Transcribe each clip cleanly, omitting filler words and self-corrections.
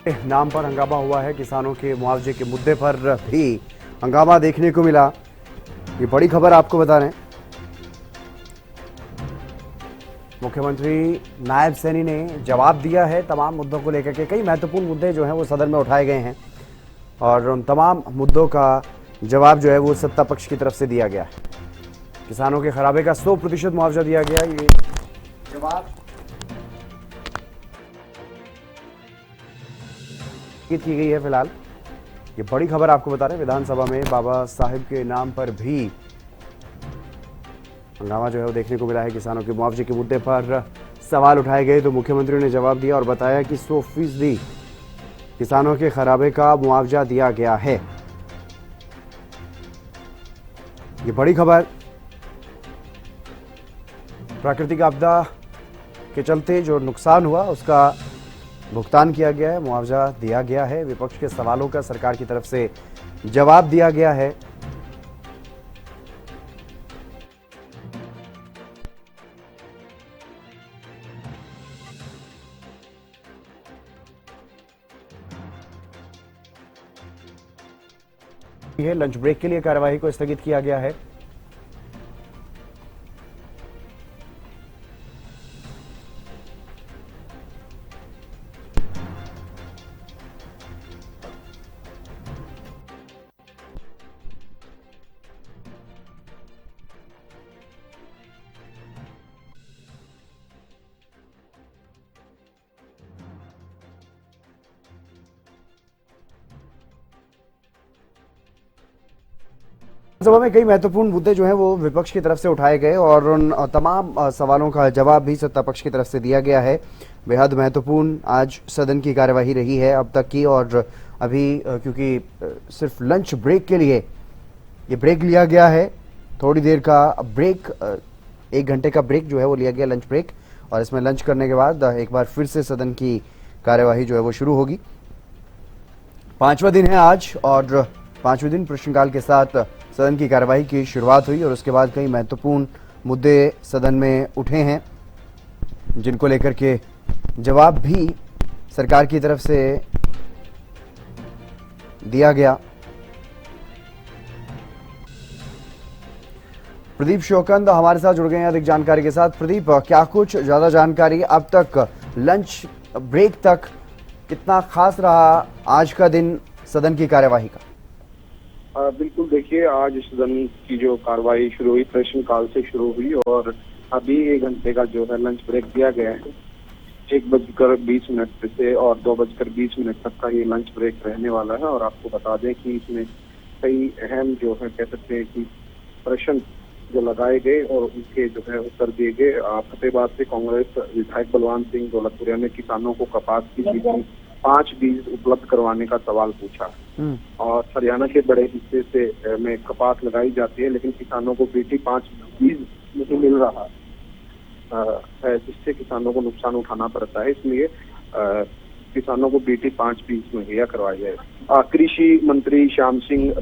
नाम पर हंगामा हुआ है। किसानों के मुआवजे के मुद्दे पर भी हंगामा देखने को मिला। ये बड़ी खबर आपको बता रहे हैं। मुख्यमंत्री नायब सैनी ने जवाब दिया है तमाम मुद्दों को लेकर के। कई महत्वपूर्ण मुद्दे जो हैं वो सदन में उठाए गए हैं और उन तमाम मुद्दों का जवाब जो है वो सत्ता पक्ष की तरफ से दिया गया है। किसानों के खराबे का 100% मुआवजा दिया गया। ये जवाब की गई है। फिलहाल ये बड़ी खबर आपको बता रहे हैं। विधानसभा में बाबा साहिब के नाम पर भी हंगामा जो है वो देखने को मिला है। किसानों के मुआवजे के मुद्दे पर सवाल उठाए गए तो मुख्यमंत्री ने जवाब दिया और बताया कि 100% किसानों के खराबे का मुआवजा दिया गया है। ये बड़ी खबर। प्राकृतिक आपदा के चलते जो नुकसान हुआ उसका भुगतान किया गया है, मुआवजा दिया गया है। विपक्ष के सवालों का सरकार की तरफ से जवाब दिया गया है। लंच ब्रेक के लिए कार्यवाही को स्थगित किया गया है। सभा में कई महत्वपूर्ण मुद्दे जो हैं वो विपक्ष की तरफ से उठाए गए और उन तमाम सवालों का जवाब भी सत्ता पक्ष की तरफ से दिया गया है। बेहद महत्वपूर्ण आज सदन की कार्यवाही रही है अब तक की। और अभी क्योंकि सिर्फ लंच ब्रेक के लिए ये ब्रेक लिया गया है, थोड़ी देर का ब्रेक, 1 घंटे का ब्रेक जो है वो लिया गया, लंच ब्रेक। और इसमें लंच करने के बाद एक बार फिर से सदन की कार्यवाही जो है वो शुरू होगी। 5वां दिन है आज और 5वें दिन प्रश्नकाल के साथ सदन की कार्यवाही की शुरुआत हुई और उसके बाद कई महत्वपूर्ण मुद्दे सदन में उठे हैं जिनको लेकर के जवाब भी सरकार की तरफ से दिया गया। प्रदीप शोकंद हमारे साथ जुड़ गए हैं अधिक जानकारी के साथ। प्रदीप, क्या कुछ ज्यादा जानकारी अब तक लंच ब्रेक तक कितना खास रहा आज का दिन सदन की कार्यवाही का? बिल्कुल, देखिए आज सदन की जो कार्रवाई शुरू हुई प्रश्नकाल से शुरू हुई और अभी 1 घंटे का जो है लंच ब्रेक दिया गया है। 1:20 से और 2:20 तक का ये लंच ब्रेक रहने वाला है। और आपको बता दें कि इसमें कई अहम जो है कह सकते हैं कि प्रश्न जो लगाए गए और उनके जो है उत्तर दिए गए। फतेहाबाद से कांग्रेस विधायक बलवंत सिंह दौलतपुरिया ने किसानों को कपास की 5 बीज उपलब्ध करवाने का सवाल पूछा। और हरियाणा के बड़े हिस्से से में कपास लगाई जाती है लेकिन किसानों को बीटी 5 बीज नहीं मिल रहा है, जिससे किसानों को नुकसान उठाना पड़ता है। इसलिए किसानों को बीटी 5 बीज मुहैया करवाई जाए। कृषि मंत्री श्याम सिंह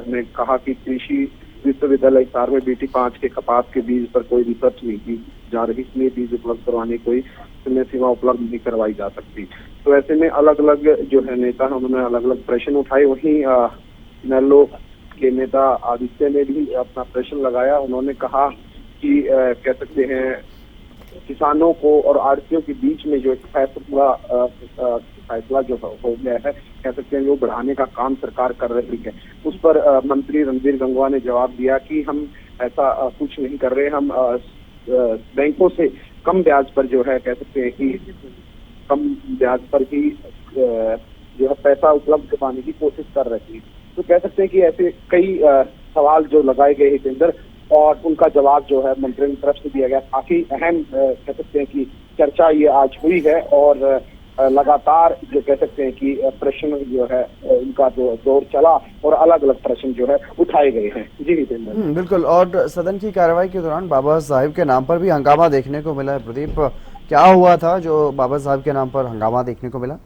ने कहा कि कृषि विश्वविद्यालय हिसार में बीटी 5 के कपास के बीज पर कोई रिसर्च नहीं की जा रही, इसलिए बीज उपलब्ध करवाने कोई समय सीमा उपलब्ध नहीं करवाई जा सकती। तो ऐसे में अलग अलग जो है नेता है उन्होंने अलग अलग प्रश्न उठाए। वहीं नैलो के नेता आदित्य ने भी अपना प्रश्न लगाया। उन्होंने कहा कि कह सकते हैं किसानों को और आड़तियों के बीच में जो एक फैसला जो हो गया है, कह सकते हैं वो बढ़ाने का काम सरकार कर रही है। उस पर मंत्री रणबीर गंगवा ने जवाब दिया कि हम ऐसा कुछ नहीं कर रहे, हम बैंकों से कम ब्याज पर जो है कह सकते हैं कि कम ब्याज पर ही जो है पैसा उपलब्ध करवाने की कोशिश कर रही है। तो कह सकते हैं कि ऐसे कई सवाल जो लगाए गए हैं अंदर और उनका जवाब जो है मंत्री की तरफ से दिया गया। काफी अहम कह सकते हैं कि चर्चा ये आज हुई है और लगातार जो कह सकते हैं कि प्रश्न जो है उनका जो दौर चला और अलग अलग प्रश्न जो है उठाए गए हैं। जी हितेंद्र। बिल्कुल। और सदन की कार्यवाही के दौरान बाबा साहिब के नाम पर भी हंगामा देखने को मिला है। प्रदीप, क्या हुआ था जो बाबा साहब के नाम पर हंगामा देखने को मिला?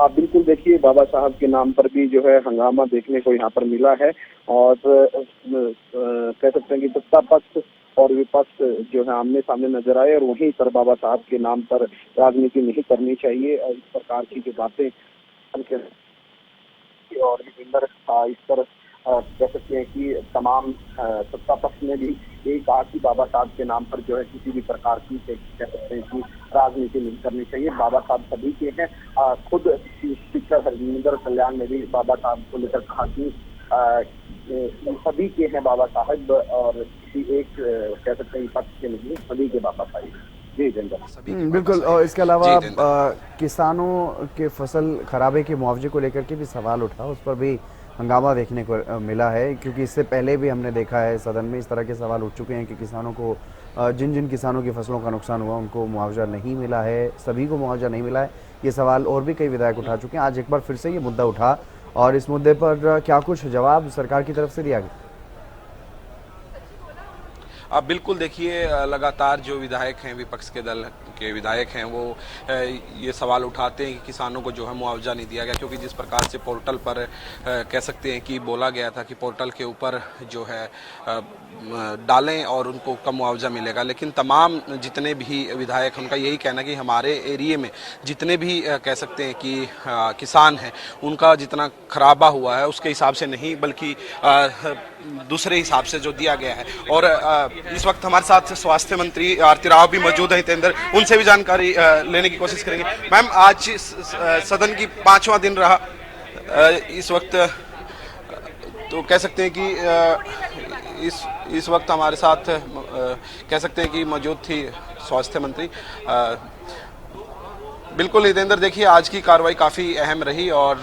बिल्कुल, देखिए बाबा साहब के नाम पर भी जो है हंगामा देखने को यहाँ पर मिला है और कह सकते हैं कि सत्ता पक्ष और विपक्ष जो है आमने सामने नजर आए और वहीं पर बाबा साहब के नाम पर राजनीति नहीं करनी चाहिए। इस प्रकार की जो बातें प्रदर्शन के और विजेंदर इस पर कह सकते हैं कि तमाम सत्ता पक्ष ने भी यही कहा कि बाबा साहब के नाम पर जो है किसी भी प्रकार की कह सकते हैं कि राजनीति नहीं करनी चाहिए। बाबा साहब सभी के हैं। खुद स्पीकर हरजिंदर कल्याण ने भी बाबा साहब को लेकर कहा कि सभी के हैं बाबा साहब और किसी एक कह सकते हैं पक्ष के नहीं, सभी के बाबा साहब। जी जिंदर बिल्कुल। और इसके अलावा किसानों के फसल खराबे के मुआवजे को लेकर के भी सवाल उठा, उस पर भी हंगामा देखने को मिला है, क्योंकि इससे पहले भी हमने देखा है सदन में इस तरह के सवाल उठ चुके हैं कि किसानों को जिन जिन किसानों की फसलों का नुकसान हुआ उनको मुआवजा नहीं मिला है, सभी को मुआवजा नहीं मिला है। ये सवाल और भी कई विधायक उठा चुके हैं। आज एक बार फिर से ये मुद्दा उठा और इस मुद्दे पर क्या कुछ जवाब सरकार की तरफ से दिया गया? अब बिल्कुल देखिए, लगातार जो विधायक हैं, विपक्ष के दल के विधायक हैं, वो ये सवाल उठाते हैं कि किसानों को जो है मुआवजा नहीं दिया गया, क्योंकि जिस प्रकार से पोर्टल पर कह सकते हैं कि बोला गया था कि पोर्टल के ऊपर जो है डालें और उनको कम मुआवजा मिलेगा। लेकिन तमाम जितने भी विधायक, उनका यही कहना कि हमारे एरिए में जितने भी कह सकते हैं कि किसान हैं, उनका जितना खराबा हुआ है उसके हिसाब से नहीं, बल्कि दूसरे हिसाब से जो दिया गया है। और इस वक्त हमारे साथ स्वास्थ्य मंत्री आरती राव भी मौजूद हैं हितेंद्र, उनसे भी जानकारी लेने की कोशिश करेंगे। मैम, आज सदन की 5वां दिन रहा, इस वक्त तो कह सकते हैं कि इस वक्त हमारे साथ कह सकते हैं कि मौजूद थी स्वास्थ्य मंत्री। बिल्कुल हितेंद्र, देखिए आज की कार्रवाई काफ़ी अहम रही और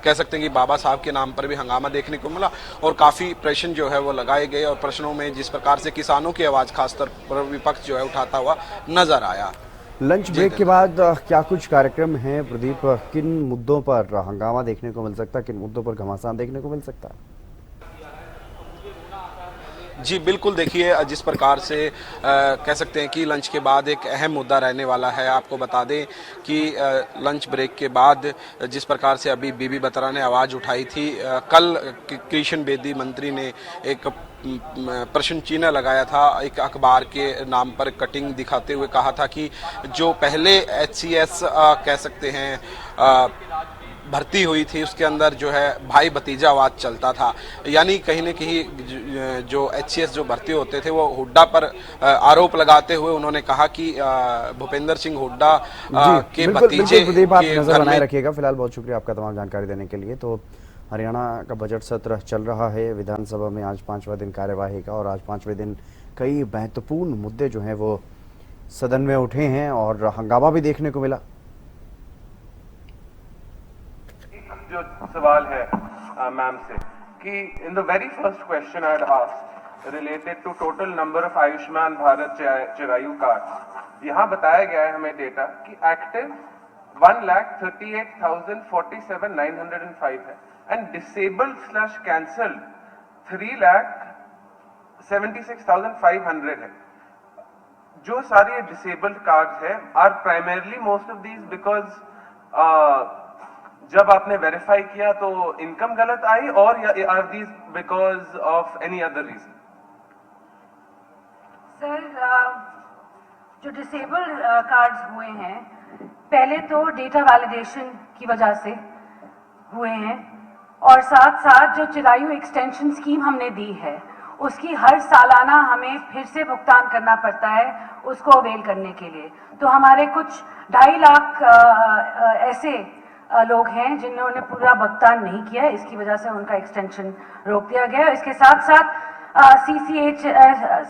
कह सकते हैं कि बाबा साहब के नाम पर भी हंगामा देखने को मिला और काफ़ी प्रश्न जो है वो लगाए गए और प्रश्नों में जिस प्रकार से किसानों की आवाज़ खासतौर पर विपक्ष जो है उठाता हुआ नजर आया। लंच ब्रेक के बाद क्या कुछ कार्यक्रम हैं प्रदीप? किन मुद्दों पर हंगामा देखने को मिल सकता है, किन मुद्दों पर घमासान देखने को मिल सकता है? जी बिल्कुल, देखिए जिस प्रकार से कह सकते हैं कि लंच के बाद एक अहम मुद्दा रहने वाला है। आपको बता दें कि लंच ब्रेक के बाद जिस प्रकार से अभी बीबी बत्रा ने आवाज़ उठाई थी, कल कृष्ण बेदी मंत्री ने एक प्रश्न चिन्ह लगाया था, एक अखबार के नाम पर कटिंग दिखाते हुए कहा था कि जो पहले HCS कह सकते हैं भर्ती हुई थी, उसके अंदर जो है भाई भतीजावाद चलता था। यानी कहीं न कहीं जो HCS जो भर्ती होते थे वो हुड्डा पर आरोप लगाते हुए उन्होंने कहा कि भूपेंद्र सिंह हुड्डा के भतीजे प्रदीप, आप नजर बनाए रखिएगा। फिलहाल बहुत शुक्रिया आपका तमाम जानकारी देने के लिए। तो हरियाणा का बजट सत्र चल रहा है विधानसभा में, आज 5वां दिन कार्यवाही का और आज 5वें दिन कई महत्वपूर्ण मुद्दे जो हैं वो सदन में उठे हैं और हंगामा भी देखने को मिला। जो सवाल है मैम से कि in the very first question I had asked related to total number of Ayushman Bharat Chirayu card, यहाँ बताया गया है हमें डेटा कि एक्टिव 1,38,047,905 है एंड डिसेबल्ड / कैंसल्ड 3,76,500 है। जो सारे डिसेबल्ड कार्ड्स है are primarily most of these because जब आपने वेरीफाई किया तो इनकम गलत आई, और are these because of any other reason? Sir, जो डिसेबल्ड कार्ड्स हुए हैं पहले तो डेटा वैलिडेशन की वजह से हुए हैं, और साथ साथ जो चिरायु एक्सटेंशन स्कीम हमने दी है उसकी हर सालाना हमें फिर से भुगतान करना पड़ता है उसको अवेल करने के लिए। तो हमारे कुछ 2.5 लाख ऐसे लोग हैं जिन्होंने पूरा भुगतान नहीं किया है, इसकी वजह से उनका एक्सटेंशन रोक दिया गया है। इसके साथ साथ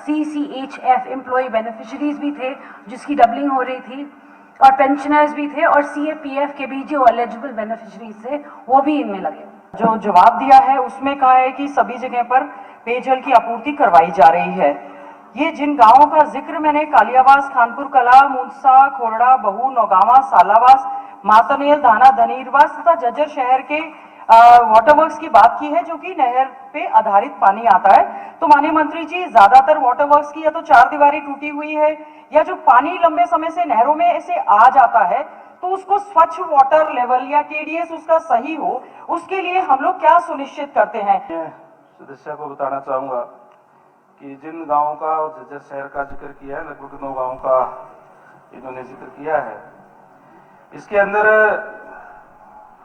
CCHF एम्प्लॉय बेनिफिशरीज भी थे जिसकी डबलिंग हो रही थी, और पेंशनर्स भी थे, और CAPF के भी जो एलिजिबल बेनिफिशरीज थे वो भी इनमें लगे। जो जवाब दिया है उसमें कहा है कि सभी जगह पर पेयजल की आपूर्ति करवाई जा रही है। ये जिन गांवों का जिक्र मैंने कालियावास, खानपुर कला, मूंसा, खोरड़ा, बहू, नौगावा, सालावास, मातनेल, धाना, धनीरवास तथा जज्जर शहर के वाटर वर्क्स की बात की है जो कि नहर पे आधारित पानी आता है, तो माननीय मंत्री जी ज्यादातर वाटर वर्क्स की या तो 4 दीवारी टूटी हुई है या जो पानी लंबे समय से नहरों में ऐसे आ जाता है तो उसको स्वच्छ वाटर लेवल या TDS उसका सही हो, उसके लिए हम लोग क्या सुनिश्चित करते हैं? सदस्य को बताना चाहूंगा कि जिन गांवों का और जज्जर शहर का जिक्र किया है, लगभग 9 गांवों का इन्होंने जिक्र किया है, इसके अंदर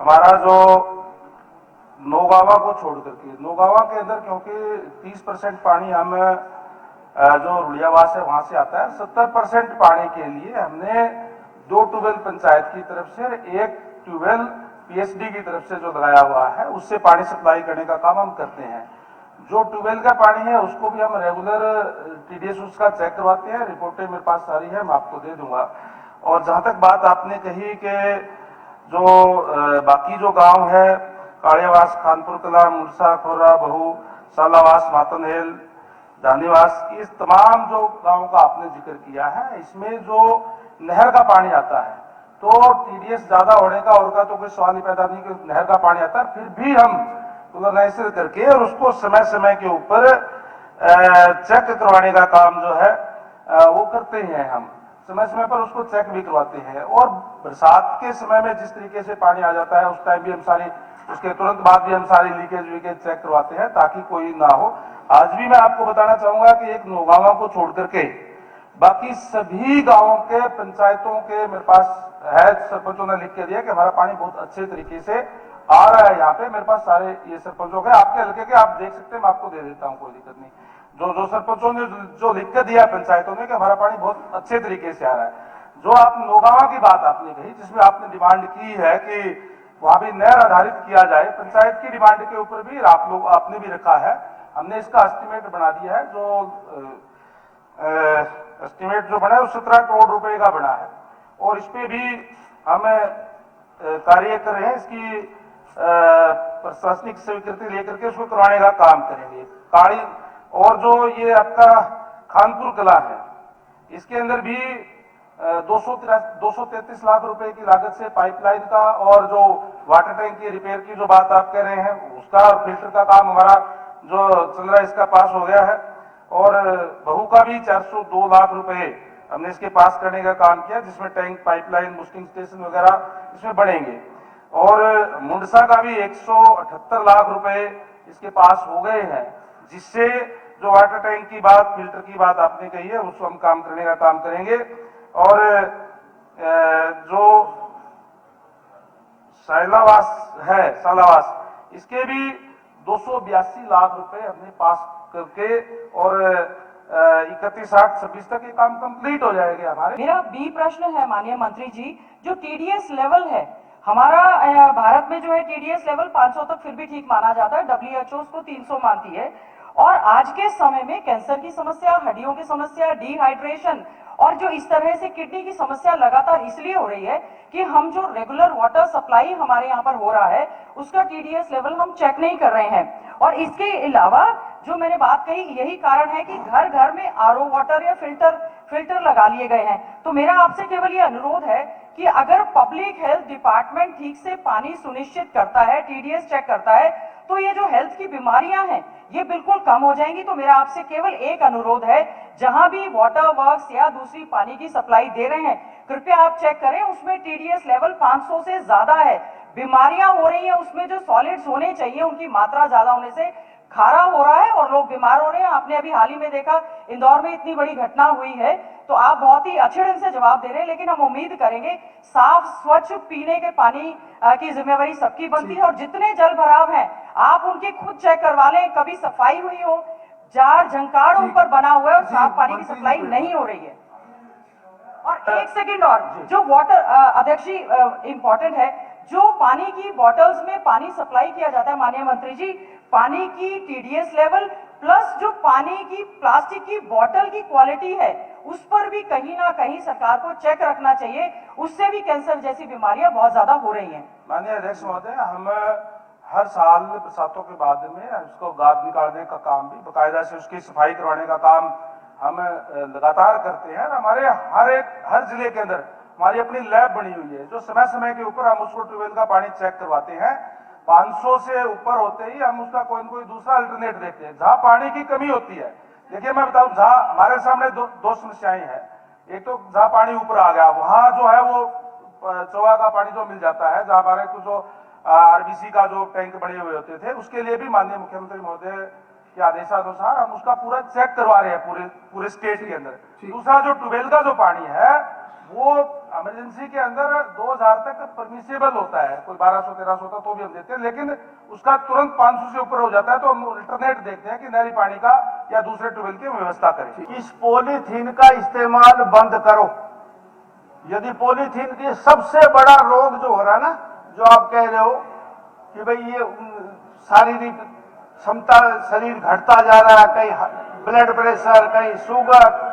हमारा जो नौगावा को छोड़ करके, नौगावा के अंदर क्योंकि 30% पानी हम जो रुलियावास है वहां से आता है, 70% पानी के लिए हमने 2 ट्यूबवेल पंचायत की तरफ से, एक ट्यूबवेल पीएचडी की तरफ से जो लगाया हुआ है, उससे पानी सप्लाई करने का काम हम करते हैं। जो ट्यूबवेल का पानी है उसको भी हम रेगुलर टीडीएस उसका चेक करवाते हैं, रिपोर्टें मेरे पास सारी है, मैं आपको दे दूंगा। और जहां तक बात आपने कही कि जो बाकी जो गांव है, कालियावास, खानपुर कला, मुरसा, खोरा, बहू, सालावास, मातनहेल, जानीवास, इस तमाम जो गांवों का आपने जिक्र किया है, इसमें जो नहर का पानी आता है तो टीडीएस ज्यादा होने का और का तो कोई सवाल ही पैदा नहीं कि नहर का पानी आता है, फिर भी हम क्लोराइजेशन करके और उसको समय समय के ऊपर चेक करवाने का काम जो है वो करते हैं। हम समय समय पर उसको चेक भी करवाते हैं। और बरसात के समय में जिस तरीके से पानी आ जाता है उस टाइम भी हम सारी, उसके तुरंत बाद भी हम सारी लीकेज वीकेज चेक करवाते हैं ताकि कोई ना हो। आज भी मैं आपको बताना चाहूंगा कि एक नौगावा को छोड़ करके बाकी सभी गांवों के पंचायतों के मेरे पास है, सरपंचों ने लिख के दिया कि हमारा पानी बहुत अच्छे तरीके से आ रहा है। यहाँ पे मेरे पास सारे ये सरपंचों के, आपके हल्के के, आप देख सकते हैं, मैं आपको दे देता हूँ, कोई दिक्कत नहीं। जो सरपंचों ने जो लिख के दिया पंचायतों ने कि हमारा पानी बहुत अच्छे तरीके से आ रहा है। जो आप नौगावा की बात आपने कही, जिसमें आपने डिमांड की है कि वहां भी नहर आधारित किया जाए, पंचायत की डिमांड के ऊपर भी आपने भी रखा है। हमने इसका एस्टिमेट बना दिया है, जो एस्टिमेट जो बना है वो 17 करोड़ रुपए का बना है और इस पे भी हम कार्य कर रहे हैं। इसकी प्रशासनिक स्वीकृति लेकर के उसको करवाने का काम करेंगे। काली और जो ये आपका खानपुर कला है, इसके अंदर भी 233 लाख रुपए की लागत से पाइपलाइन का और जो वाटर टैंक की रिपेयर की जो बात आप कह रहे हैं उसका, फिल्टर का काम हमारा जो चल रहा है इसका पास हो गया है। और बहू का भी 402 लाख रुपए हमने इसके पास करने का काम किया, जिसमें टैंक, पाइपलाइन, बूस्टिंग स्टेशन वगैरह इसमें बढ़ेंगे। और मुंडसा का भी 178 लाख रुपए इसके पास हो गए हैं, जिससे जो वाटर टैंक की बात, फिल्टर की बात आपने कही है, उसको हम काम करने का काम करेंगे। और जो सालावास, इसके भी 282 लाख रुपए हमने पास करके और 31/8/26 तक ये काम कंप्लीट हो जाएगा हमारे। मेरा बी प्रश्न है माननीय मंत्री जी, जो टीडीएस लेवल है हमारा भारत में जो है टीडीएस लेवल 500 तक फिर भी ठीक माना जाता है, WHO उसको 300 मानती है। और आज के समय में कैंसर की समस्या, हड्डियों की समस्या, डिहाइड्रेशन और जो इस तरह से किडनी की समस्या लगातार इसलिए हो रही है कि हम जो रेगुलर वाटर सप्लाई हमारे यहाँ पर हो रहा है उसका टीडीएस लेवल हम चेक नहीं कर रहे हैं। और इसके अलावा जो मैंने बात कही, यही कारण है कि घर घर में आरओ वाटर या फिल्टर लगा लिए गए हैं। तो मेरा आपसे केवल ये अनुरोध है कि अगर पब्लिक हेल्थ डिपार्टमेंट ठीक से पानी सुनिश्चित करता है, टीडीएस चेक करता है, तो ये जो हेल्थ की बीमारियां हैं ये बिल्कुल कम हो जाएंगी। तो मेरा आपसे केवल एक अनुरोध है, जहां भी वाटर वर्क्स या दूसरी पानी की सप्लाई दे रहे हैं, कृपया आप चेक करें, उसमें टीडीएस लेवल 500 से ज्यादा है। बीमारियां हो रही हैं, उसमें जो सॉलिड्स होने चाहिए उनकी मात्रा ज्यादा होने से खारा हो रहा है और लोग बीमार हो रहे हैं। आपने अभी हाल ही में देखा इंदौर में इतनी बड़ी घटना हुई है। तो आप बहुत ही अच्छे ढंग से जवाब दे रहे हैं, लेकिन हम उम्मीद करेंगे साफ स्वच्छ पीने के पानी की जिम्मेवारी सबकी बनती है। और जितने जल भराव हैं आप उनकी खुद चेक करवा लें, कभी सफाई हुई हो, जार झंकार उन पर बना हुआ है और साफ पानी की सप्लाई नहीं हो रही है। और एक सेकंड और, जो वाटर अध्यक्ष जी इंपॉर्टेंट है, जो पानी की बॉटल्स में पानी सप्लाई किया जाता है माननीय मंत्री जी, पानी की टीडीएस लेवल प्लस जो पानी की प्लास्टिक की बोतल की क्वालिटी है उस पर भी कहीं ना कहीं सरकार को चेक रखना चाहिए, उससे भी कैंसर जैसी बीमारियां बहुत ज्यादा हो रही हैं। माननीय अध्यक्ष महोदय, हम हर साल बरसातों के बाद में उसको गाद निकालने का काम भी बकायदा से उसकी सफाई करवाने का काम हम लगातार करते हैं। हमारे हर जिले के अंदर हमारी अपनी लैब बनी हुई है, जो समय समय के ऊपर हम उसको ट्यूबवेल का पानी चेक करवाते हैं। 500 से ऊपर होते ही हम उसका कोई न कोई दूसरा अल्टरनेट देखते हैं। जहां पानी की कमी होती है, देखिए मैं बताऊं, जहां हमारे सामने दो समस्याएं हैं। एक तो जहां पानी ऊपर आ गया, वहां जो है वो चौवा का पानी जो मिल जाता है, जहां हमारे कुछ जो आरबीसी का जो टैंक बने हुए होते थे, उसके लिए भी माननीय मुख्यमंत्री महोदय के आदेशानुसार हम उसका पूरा चेक करवा रहे हैं पूरे स्टेट के अंदर। दूसरा जो ट्यूबवेल का जो पानी है वो इमरजेंसी के अंदर 2000 तक परमिसेबल होता है, कोई 1200-1300 होता तो भी हम देते हैं, लेकिन उसका तुरंत 500 से ऊपर हो जाता है तो हम अल्टरनेट देखते हैं कि नहरी पानी का या दूसरे ट्यूबवेल की व्यवस्था करें। इस पॉलीथीन का इस्तेमाल बंद करो। यदि पॉलीथीन की सबसे बड़ा रोग जो हो रहा है ना, जो आप कह रहे हो कि भाई ये शारीरिक क्षमता शरीर घटता जा रहा है, कहीं ब्लड प्रेशर, कहीं शुगर,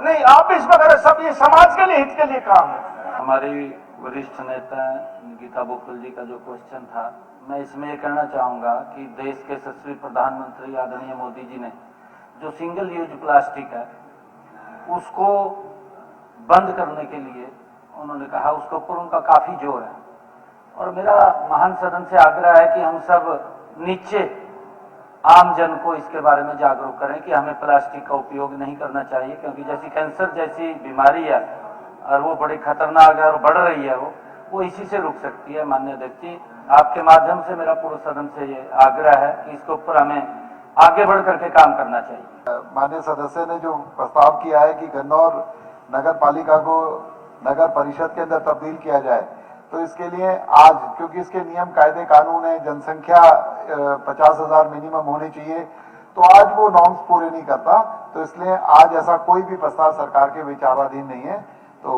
नहीं आप इसमें करें, सब ये समाज के लिए, हित के लिए काम है। हमारी वरिष्ठ नेता गीता बकुल जी का जो क्वेश्चन था, मैं इसमें ये कहना चाहूंगा कि देश के यशस्वी प्रधानमंत्री आदरणीय मोदी जी ने जो सिंगल यूज प्लास्टिक है उसको बंद करने के लिए उन्होंने कहा, उसके ऊपर उनका काफी जोर है। और मेरा महान सदन से आग्रह है कि हम सब नीचे आम जन को इसके बारे में जागरूक करें कि हमें प्लास्टिक का उपयोग नहीं करना चाहिए, क्योंकि जैसी कैंसर जैसी बीमारी है और वो बड़ी खतरनाक है और बढ़ रही है, वो इसी से रुक सकती है। माननीय अध्यक्ष जी, आपके माध्यम से मेरा पूरे सदन से ये आग्रह है कि इसके ऊपर हमें आगे बढ़ करके काम करना चाहिए। माननीय सदस्य ने जो प्रस्ताव किया है कि गन्नौर नगर पालिका को नगर परिषद के अंदर तब्दील किया जाए, तो इसके लिए आज, क्योंकि इसके नियम कायदे कानून है, जनसंख्या 50,000 मिनिमम होनी चाहिए, तो आज वो नॉर्म्स पूरे नहीं करता, तो इसलिए आज ऐसा कोई भी प्रस्ताव सरकार के विचाराधीन नहीं है। तो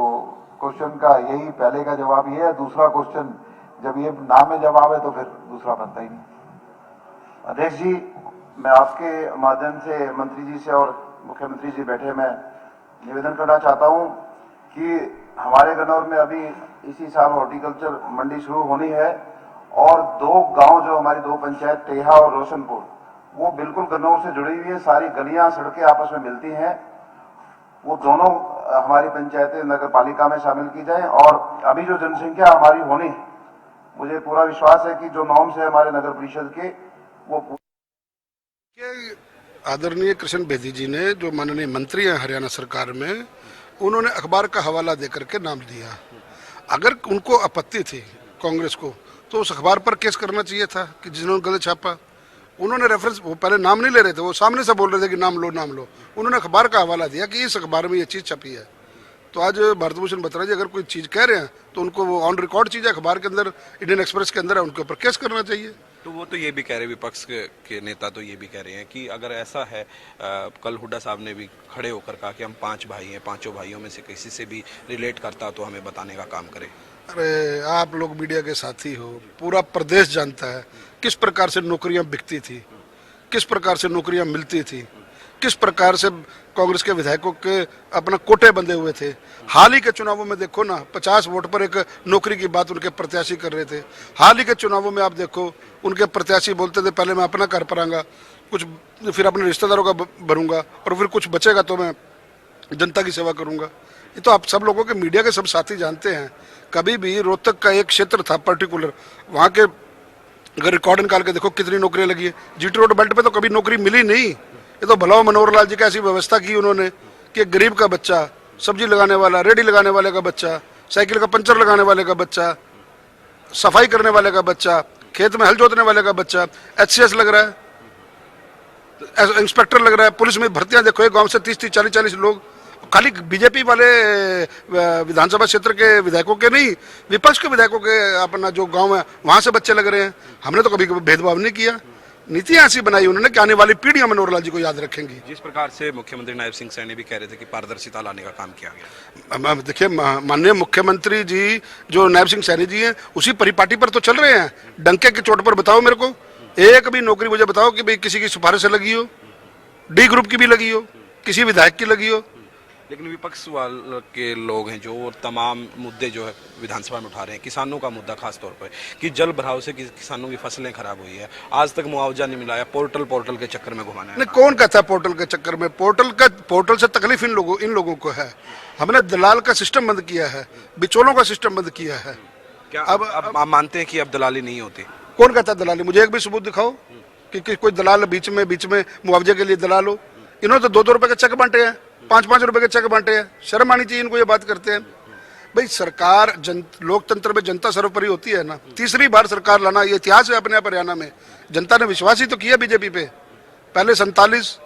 क्वेश्चन का यही पहले का जवाब ये है। दूसरा क्वेश्चन जब ये ना में जवाब है तो फिर दूसरा बनता ही नहीं। अध्यक्ष जी, मैं आपके माध्यम से मंत्री जी से और मुख्यमंत्री जी बैठे, मैं निवेदन करना चाहता हूं कि हमारे गन्नौर में अभी इसी साल हॉर्टिकल्चर मंडी शुरू होनी है और 2 गांव जो हमारी 2 पंचायत टेहा और रोशनपुर, वो बिल्कुल गन्नौर से जुड़ी हुई है। सारी गलियां सड़कें आपस में मिलती हैं, वो दोनों हमारी पंचायतें नगर पालिका में शामिल की जाए। और अभी जो जनसंख्या हमारी होनी, मुझे पूरा विश्वास है कि जो नॉर्म्स है हमारे नगर परिषद के, वो आदरणीय कृष्ण बेदी जी ने, जो माननीय मंत्री हैं हरियाणा सरकार में, उन्होंने अखबार का हवाला देकर के नाम दिया। अगर उनको आपत्ति थी कांग्रेस को, तो उस अखबार पर केस करना चाहिए था कि जिन्होंने गलत छापा। उन्होंने रेफरेंस, वो पहले नाम नहीं ले रहे थे, वो सामने से बोल रहे थे कि नाम लो नाम लो। उन्होंने अखबार का हवाला दिया कि इस अखबार में ये चीज़ छपी है। तो आज भारत भूषण बत्रा जी अगर कोई चीज़ कह रहे हैं तो उनको वो ऑन रिकॉर्ड चीज़ है, अखबार के अंदर, इंडियन एक्सप्रेस के अंदर है, उनके ऊपर केस करना चाहिए। तो वो तो ये भी कह रहे, विपक्ष के नेता तो ये भी कह रहे हैं कि अगर ऐसा है, कल हुड्डा साहब ने भी खड़े होकर कहा कि हम 5 भाई हैं, 5 भाइयों में से किसी से भी रिलेट करता तो हमें बताने का काम करें। अरे आप लोग मीडिया के साथी हो, पूरा प्रदेश जानता है किस प्रकार से नौकरियां बिकती थी, किस प्रकार से नौकरियां मिलती थी, किस प्रकार से कांग्रेस के विधायकों के अपना कोटे बंधे हुए थे। हाल ही के चुनावों में देखो ना, 50 वोट पर एक नौकरी की बात उनके प्रत्याशी कर रहे थे। हाल ही के चुनावों में आप देखो, उनके प्रत्याशी बोलते थे पहले मैं अपना घर भरांगा, कुछ फिर अपने रिश्तेदारों का भरूंगा और फिर कुछ बचेगा तो मैं जनता की सेवा करूंगा। ये तो आप सब लोगों के, मीडिया के सब साथी जानते हैं। कभी भी रोहतक का एक क्षेत्र था पर्टिकुलर, वहाँ के अगर रिकॉर्ड निकाल के देखो कितनी नौकरियां लगी है। जीटी रोड बेल्ट पे तो कभी नौकरी मिली नहीं। ये तो भलाओ मनोहर लाल जी का ऐसी व्यवस्था की उन्होंने कि एक गरीब का बच्चा, सब्जी लगाने वाला, रेडी लगाने वाले का बच्चा, साइकिल का पंचर लगाने वाले का बच्चा, सफाई करने वाले का बच्चा, खेत में हल जोतने वाले का बच्चा, HCS लग रहा है, इंस्पेक्टर लग रहा है, पुलिस में भर्तियां देखो, एक गांव से 30-30, 40-40 लोग, खाली बीजेपी वाले विधानसभा क्षेत्र के विधायकों के नहीं, विपक्ष के विधायकों के अपना जो गांव है वहां से बच्चे लग रहे हैं। हमने तो कभी भेदभाव नहीं किया। नीतियां ऐसी बनाई उन्होंने कि आने वाली पीढ़ियां मनोहर लाल जी को याद रखेंगी। जिस प्रकार से मुख्यमंत्री नायब सिंह सैनी भी कह रहे थे कि पारदर्शिता लाने का काम किया गया। देखिए, माननीय मुख्यमंत्री जी जो नायब सिंह सैनी जी हैं, उसी परिपाटी पर तो चल रहे हैं। डंके की चोट पर बताओ मेरे को, एक भी नौकरी मुझे बताओ कि भाई किसी की सिफारिश से लगी हो, डी ग्रुप की भी लगी हो, किसी विधायक की लगी हो। लेकिन विपक्ष वाले के लोग हैं जो तमाम मुद्दे जो है विधानसभा में उठा रहे हैं। किसानों का मुद्दा खास तौर पर कि जल भराव से किसानों की फसलें खराब हुई है, आज तक मुआवजा नहीं मिला है, पोर्टल के चक्कर में घुमाना है। नहीं, कौन कहता है पोर्टल के चक्कर में? पोर्टल से तकलीफ इन लोगों को है। हमने दलाल का सिस्टम बंद किया है, बिचौलों का सिस्टम बंद किया है। क्या अब आप मानते हैं कि अब दलाली नहीं होती? कौन कहता है दलाली? मुझे एक भी सबूत दिखाओ कि कोई दलाल बीच में मुआवजे के लिए दलाल हो। इन्होंने तो 2-2 रुपए के चेक बांटे हैं, 5-5 रुपए के चेक बांटे हैं। शर्म आनी चाहिए इनको ये बात करते हैं। भाई सरकार, लोकतंत्र में जनता सर्वोपरि होती है ना। तीसरी बार सरकार लाना ये इतिहास है अपने आप हरियाणा में। जनता ने विश्वास ही तो किया बीजेपी पे। पहले 47,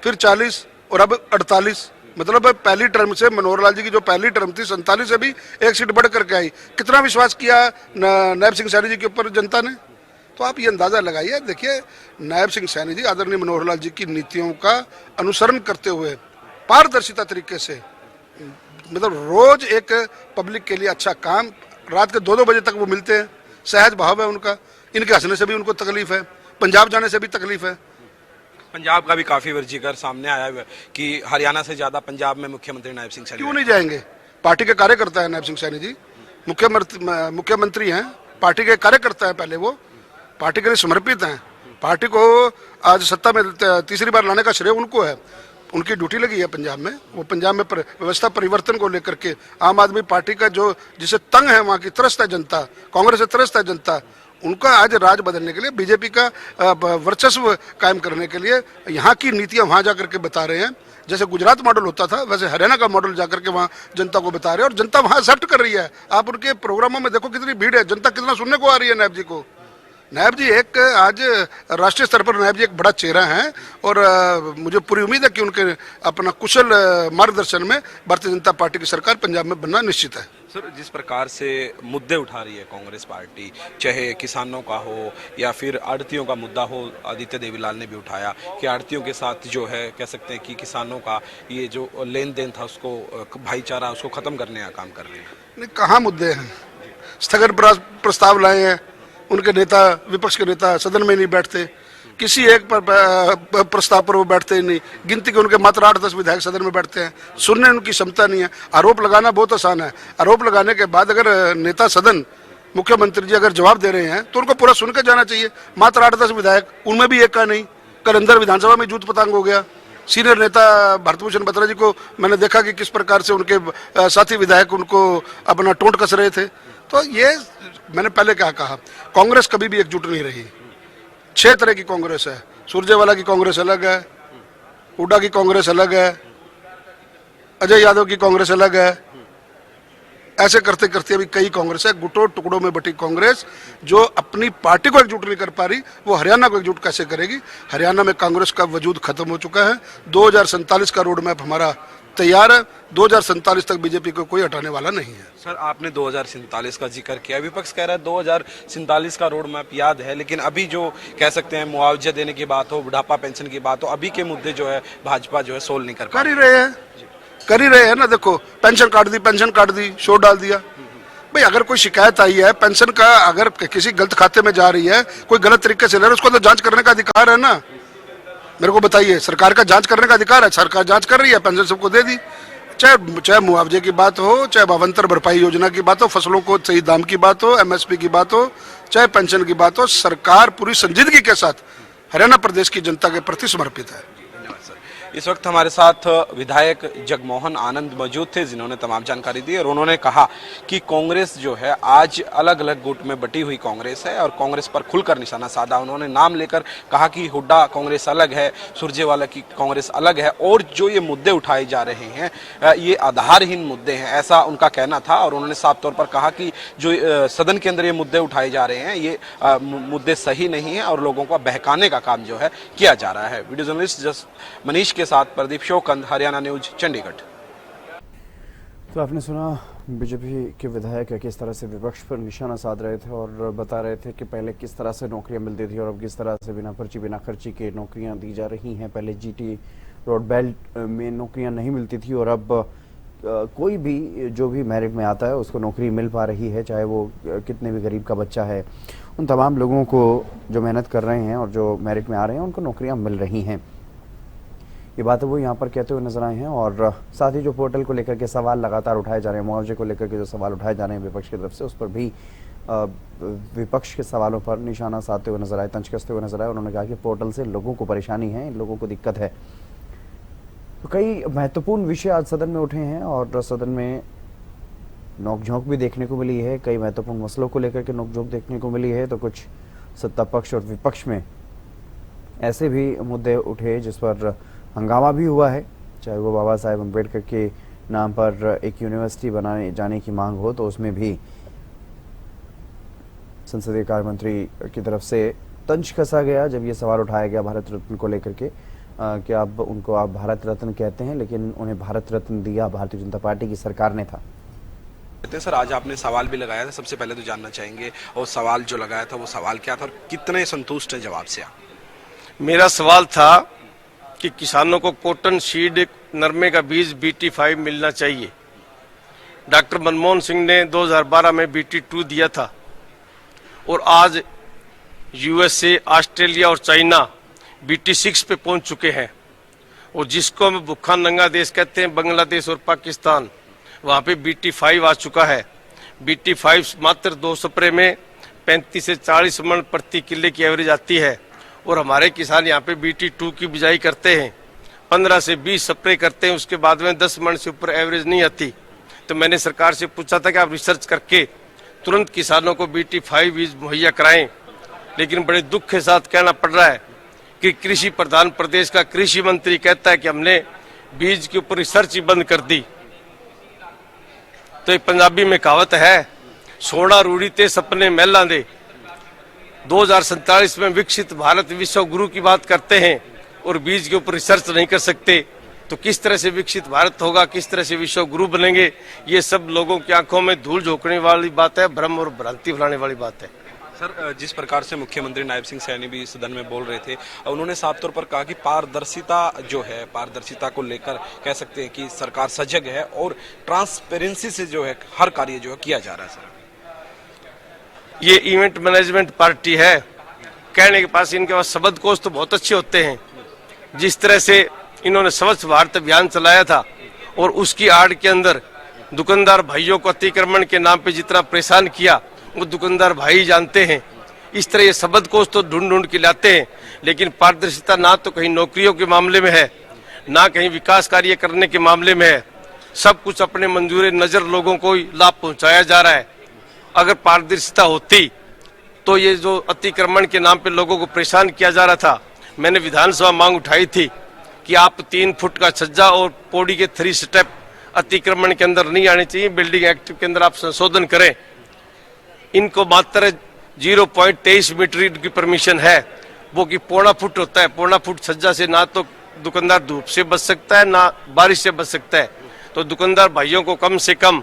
फिर 40 और अब 48। मतलब पहली टर्म से मनोहर लाल जी की जो पहली टर्म थी 47 से भी एक सीट बढ़ करके आई। कितना विश्वास किया नायब सिंह सैनी जी के ऊपर जनता ने, तो आप ये अंदाजा लगाइए। देखिए नायब सिंह सैनी जी आदरणीय मनोहर लाल जी की नीतियों का अनुसरण करते हुए पारदर्शिता तरीके से, मतलब रोज एक पब्लिक के लिए अच्छा काम, रात के 2-2 बजे तक वो मिलते हैं, सहज भाव है उनका। इनके हंसने से भी उनको तकलीफ है, पंजाब जाने से भी तकलीफ है। पंजाब का भी काफी वर्जीकर सामने आया है कि हरियाणा से ज्यादा पंजाब में मुख्यमंत्री नायब सिंह सैनी क्यों नहीं जाएंगे? पार्टी के कार्यकर्ता है नायब सिंह सैनी जी, मुख्यमंत्री हैं, पार्टी के कार्यकर्ता है, पहले वो पार्टी के लिए समर्पित हैं। पार्टी को आज सत्ता में तीसरी बार लाने का श्रेय उनको है, उनकी ड्यूटी लगी है पंजाब में। वो पंजाब में व्यवस्था परिवर्तन को लेकर के आम आदमी पार्टी का जो जिसे तंग है, वहाँ की त्रस्त है जनता, कांग्रेस से त्रस्त है जनता, उनका आज राज बदलने के लिए, बीजेपी का वर्चस्व कायम करने के लिए यहाँ की नीतियाँ वहाँ जाकर के बता रहे हैं। जैसे गुजरात मॉडल होता था वैसे हरियाणा का मॉडल जाकर के वहाँ जनता को बता रहे हैं, और जनता वहाँ एक्सेप्ट कर रही है। आप उनके प्रोग्रामों में देखो कितनी भीड़ है, जनता कितना सुनने को आ रही है नायब जी को। नायब जी एक आज राष्ट्रीय स्तर पर नायब जी एक बड़ा चेहरा हैं, और मुझे पूरी उम्मीद है कि उनके अपना कुशल मार्गदर्शन में भारतीय जनता पार्टी की सरकार पंजाब में बनना निश्चित है। सर, जिस प्रकार से मुद्दे उठा रही है कांग्रेस पार्टी, चाहे किसानों का हो या फिर आड़तियों का मुद्दा हो, आदित्य देवीलाल ने भी उठाया कि आड़तियों के साथ जो है कह सकते हैं कि किसानों का ये जो लेन देन था उसको, भाईचारा, उसको खत्म करने का काम कर रहे हैं। नहीं, कहाँ मुद्दे हैं? स्थगन प्रस्ताव लाए हैं, उनके नेता, विपक्ष के नेता सदन में नहीं बैठते, किसी एक पर प्रस्ताव पर वो बैठते ही नहीं। गिनती के उनके मात्र 8-10 विधायक सदन में बैठते हैं, सुनने उनकी क्षमता नहीं है। आरोप लगाना बहुत आसान है, आरोप लगाने के बाद अगर नेता सदन, मुख्यमंत्री जी अगर जवाब दे रहे हैं तो उनको पूरा सुन के जाना चाहिए। मात्र 8-10 विधायक, उनमें भी एक का नहीं। कल अंदर विधानसभा में जूत पतंग हो गया। सीनियर नेता भारत भूषण बत्रा जी को मैंने देखा कि किस प्रकार से उनके साथी विधायक उनको अपना टोंट कस रहे थे। तो ये मैंने पहले क्या कहा, कांग्रेस कभी भी एकजुट नहीं रही। 6 तरह की कांग्रेस है, सुरजेवाला की कांग्रेस अलग है, हुड्डा की कांग्रेस अलग है, अजय यादव की कांग्रेस अलग है। ऐसे करते करते अभी कई कांग्रेस है, गुटों टुकड़ों में बटी कांग्रेस जो अपनी पार्टी को एकजुट नहीं कर पा रही, वो हरियाणा को एकजुट कैसे करेगी? हरियाणा में कांग्रेस का वजूद खत्म हो चुका है। 2047 का रोड मैप हमारा तैयार है। 2047 तक बीजेपी को कोई हटाने वाला नहीं है। सर, आपने 2047 का जिक्र किया, विपक्ष कह रहा है 2047 का रोड मैप याद है, लेकिन अभी जो कह सकते हैं मुआवजा देने की बात हो, बुढ़ापा पेंशन की बात हो, अभी के मुद्दे जो है भाजपा जो है सोल्व नहीं कर ही रहे हैं ना। देखो पेंशन काट दी, शोर डाल दिया। भाई अगर कोई शिकायत आई है पेंशन का, अगर किसी गलत खाते में जा रही है, कोई गलत तरीके से ले रहा है, उसको तो जांच करने का अधिकार है ना। मेरे को बताइए, सरकार का जांच करने का अधिकार है, सरकार जांच कर रही है, पेंशन सबको दे दी। चाहे मुआवजे की बात हो, चाहे भावांतर भरपाई योजना की बात हो, फसलों को सही दाम की बात हो, एमएसपी की बात हो, चाहे पेंशन की बात हो, सरकार पूरी संजीदगी के साथ हरियाणा प्रदेश की जनता के प्रति समर्पित है। इस वक्त हमारे साथ विधायक जगमोहन आनंद मौजूद थे, जिन्होंने तमाम जानकारी दी, और उन्होंने कहा कि कांग्रेस जो है आज अलग अलग गुट में बटी हुई कांग्रेस है और कांग्रेस पर खुलकर निशाना साधा। उन्होंने नाम लेकर कहा कि हुड्डा कांग्रेस अलग है, सुरजेवाला की कांग्रेस अलग है, और जो ये मुद्दे उठाए जा रहे हैं ये आधारहीन मुद्दे हैं, ऐसा उनका कहना था। और उन्होंने साफ तौर पर कहा कि जो सदन के अंदर ये मुद्दे उठाए जा रहे हैं ये मुद्दे सही नहीं है और लोगों को बहकाने का काम जो है किया जा रहा है। वीडियो जर्नलिस्ट मनीष के साथ प्रदीप शोकंद, हरियाणा न्यूज, चंडीगढ़। तो आपने सुना बीजेपी के विधायक किस तरह से विपक्ष पर निशाना साध रहे थे और बता रहे थे कि पहले किस तरह से नौकरियां मिलती थी और अब किस तरह से बिना पर्ची बिना खर्ची के नौकरियां दी जा रही हैं। पहले जीटी रोड बेल्ट में नौकरियां नहीं मिलती थी और अब कोई भी जो भी मेरिट में आता है उसको नौकरी मिल पा रही है, चाहे वो कितने भी गरीब का बच्चा है। उन तमाम लोगों को जो मेहनत कर रहे हैं और जो मेरिट में आ रहे हैं उनको नौकरियाँ मिल रही हैं। ये बात वो यहाँ पर कहते हुए नजर आए हैं। और साथ ही जो पोर्टल को लेकर के सवाल लगातार उठाए जा रहे हैं, मुआवजे को लेकर के जो सवाल उठाए जा रहे हैं विपक्ष की तरफ से, उस पर भी विपक्ष के सवालों पर निशाना साधते हुए नजर आए, तंज कसते हुए नजर आए। उन्होंने कहा कि पोर्टल से लोगों को परेशानी है, इन लोगों को दिक्कत है। तो कई महत्वपूर्ण विषय आज सदन में उठे हैं और सदन में नोकझोंक भी देखने को मिली है। कई महत्वपूर्ण मसलों को लेकर के नोकझोंक देखने को मिली है। तो कुछ सत्ता पक्ष और विपक्ष में ऐसे भी मुद्दे उठे जिस पर हंगामा भी हुआ है, चाहे वो बाबा साहेब अम्बेडकर के नाम पर एक यूनिवर्सिटी बनाने जाने की मांग हो, तो उसमें भी संसदीय कार्य मंत्री की तरफ से तंज कसा गया जब ये सवाल उठाया गया भारत रत्न को लेकर के। कि अब उनको आप भारत रत्न कहते हैं, लेकिन उन्हें भारत रत्न दिया भारतीय जनता पार्टी की सरकार ने था। सर, आज आपने सवाल भी लगाया था, सबसे पहले तो जानना चाहेंगे और सवाल जो लगाया था वो सवाल क्या था और कितने संतुष्ट हैं जवाब से आप? मेरा सवाल था कि किसानों को कॉटन सीड नरमे का बीज BT5 मिलना चाहिए। डॉक्टर मनमोहन सिंह ने 2012 में BT2 दिया था और आज USA, ऑस्ट्रेलिया और चाइना BT6 पे पहुंच चुके हैं। और जिसको हम भूखा नंगा देश कहते हैं, बांग्लादेश और पाकिस्तान, वहाँ पे BT5 आ चुका है। BT5 मात्र 2 स्प्रे में 35 से 40 मन प्रति किले की एवरेज आती है और हमारे किसान यहाँ पे BT2 की बिजाई करते हैं, 15 से 20 स्प्रे करते हैं, उसके बाद में 10 मन से ऊपर एवरेज नहीं आती। तो मैंने सरकार से पूछा था कि आप रिसर्च करके तुरंत किसानों को BT5 बीज मुहैया कराएं, लेकिन बड़े दुख के साथ कहना पड़ रहा है कि कृषि प्रधान प्रदेश का कृषि मंत्री कहता है कि हमने बीज के ऊपर रिसर्च ही बंद कर दी। तो एक पंजाबी में कहावत है, सोना रूढ़ी ते सपने महला दे। 2047 में विकसित भारत विश्व गुरु की बात करते हैं और बीज के ऊपर रिसर्च नहीं कर सकते, तो किस तरह से विकसित भारत होगा, किस तरह से विश्व गुरु बनेंगे? ये सब लोगों की आंखों में धूल झोंकने वाली बात है, भ्रम और भ्रांति फैलाने वाली बात है। सर, जिस प्रकार से मुख्यमंत्री नायब सिंह सैनी भी सदन में बोल रहे थे, उन्होंने साफ तौर पर कहा कि पारदर्शिता जो है, पारदर्शिता को लेकर कह सकते हैं कि सरकार सजग है और ट्रांसपेरेंसी से जो है हर कार्य जो है किया जा रहा है। सर, ये इवेंट मैनेजमेंट पार्टी है, कहने के पास इनके पास शब्द कोश तो बहुत अच्छे होते हैं। जिस तरह से इन्होंने स्वच्छ भारत अभियान चलाया था और उसकी आड़ के अंदर दुकानदार भाइयों को अतिक्रमण के नाम पे जितना परेशान किया वो दुकानदार भाई जानते हैं। इस तरह ये शब्द कोश तो ढूंढ ढूंढ के लाते हैं, लेकिन पारदर्शिता ना तो कहीं नौकरियों के मामले में है, ना कहीं विकास कार्य करने के मामले में है। सब कुछ अपने मंजूर नजर लोगों को लाभ पहुंचाया जा रहा है। अगर पारदर्शिता होती तो ये जो अतिक्रमण के नाम पे लोगों को परेशान किया जा रहा था, मैंने विधानसभा मांग उठाई थी कि आप 3 फुट का छज्जा और पौड़ी के 3 स्टेप अतिक्रमण के अंदर नहीं आने चाहिए। बिल्डिंग एक्ट के अंदर आप संशोधन करें। इनको मात्र 0.23 मीटर की परमिशन है, वो कि 1.25 फुट होता है। 1.25 फुट छज्जा से ना तो दुकानदार धूप से बच सकता है, ना बारिश से बच सकता है। तो दुकानदार भाइयों को कम से कम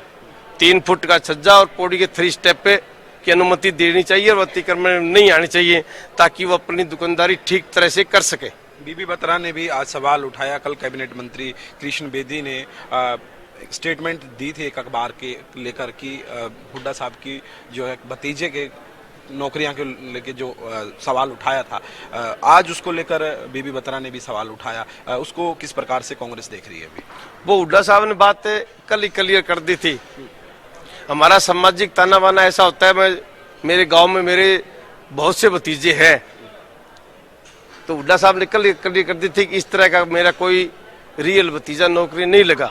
3 फुट का छज्जा और पौड़ी के 3 स्टेप पे की अनुमति देनी चाहिए और अतिक्रमण नहीं आनी चाहिए, ताकि वो अपनी दुकानदारी ठीक तरह से कर सके। बीबी बत्रा ने भी आज सवाल उठाया। कल कैबिनेट मंत्री कृष्ण बेदी ने स्टेटमेंट दी थी एक अखबार के लेकर कि हुड्डा साहब की जो है भतीजे के नौकरियां के लेके जो सवाल उठाया था, आज उसको लेकर बीबी बत्रा ने भी सवाल उठाया। उसको किस प्रकार से कांग्रेस देख रही है अभी? वो हुड्डा साहब ने बात कल ही क्लियर कर दी थी। हमारा सामाजिक ताना बाना ऐसा होता है, मेरे गांव में मेरे बहुत से भतीजे हैं, तो हुड्डा साहब ने कल क्लियर कर दी थी कि इस तरह का मेरा कोई रियल भतीजा नौकरी नहीं लगा।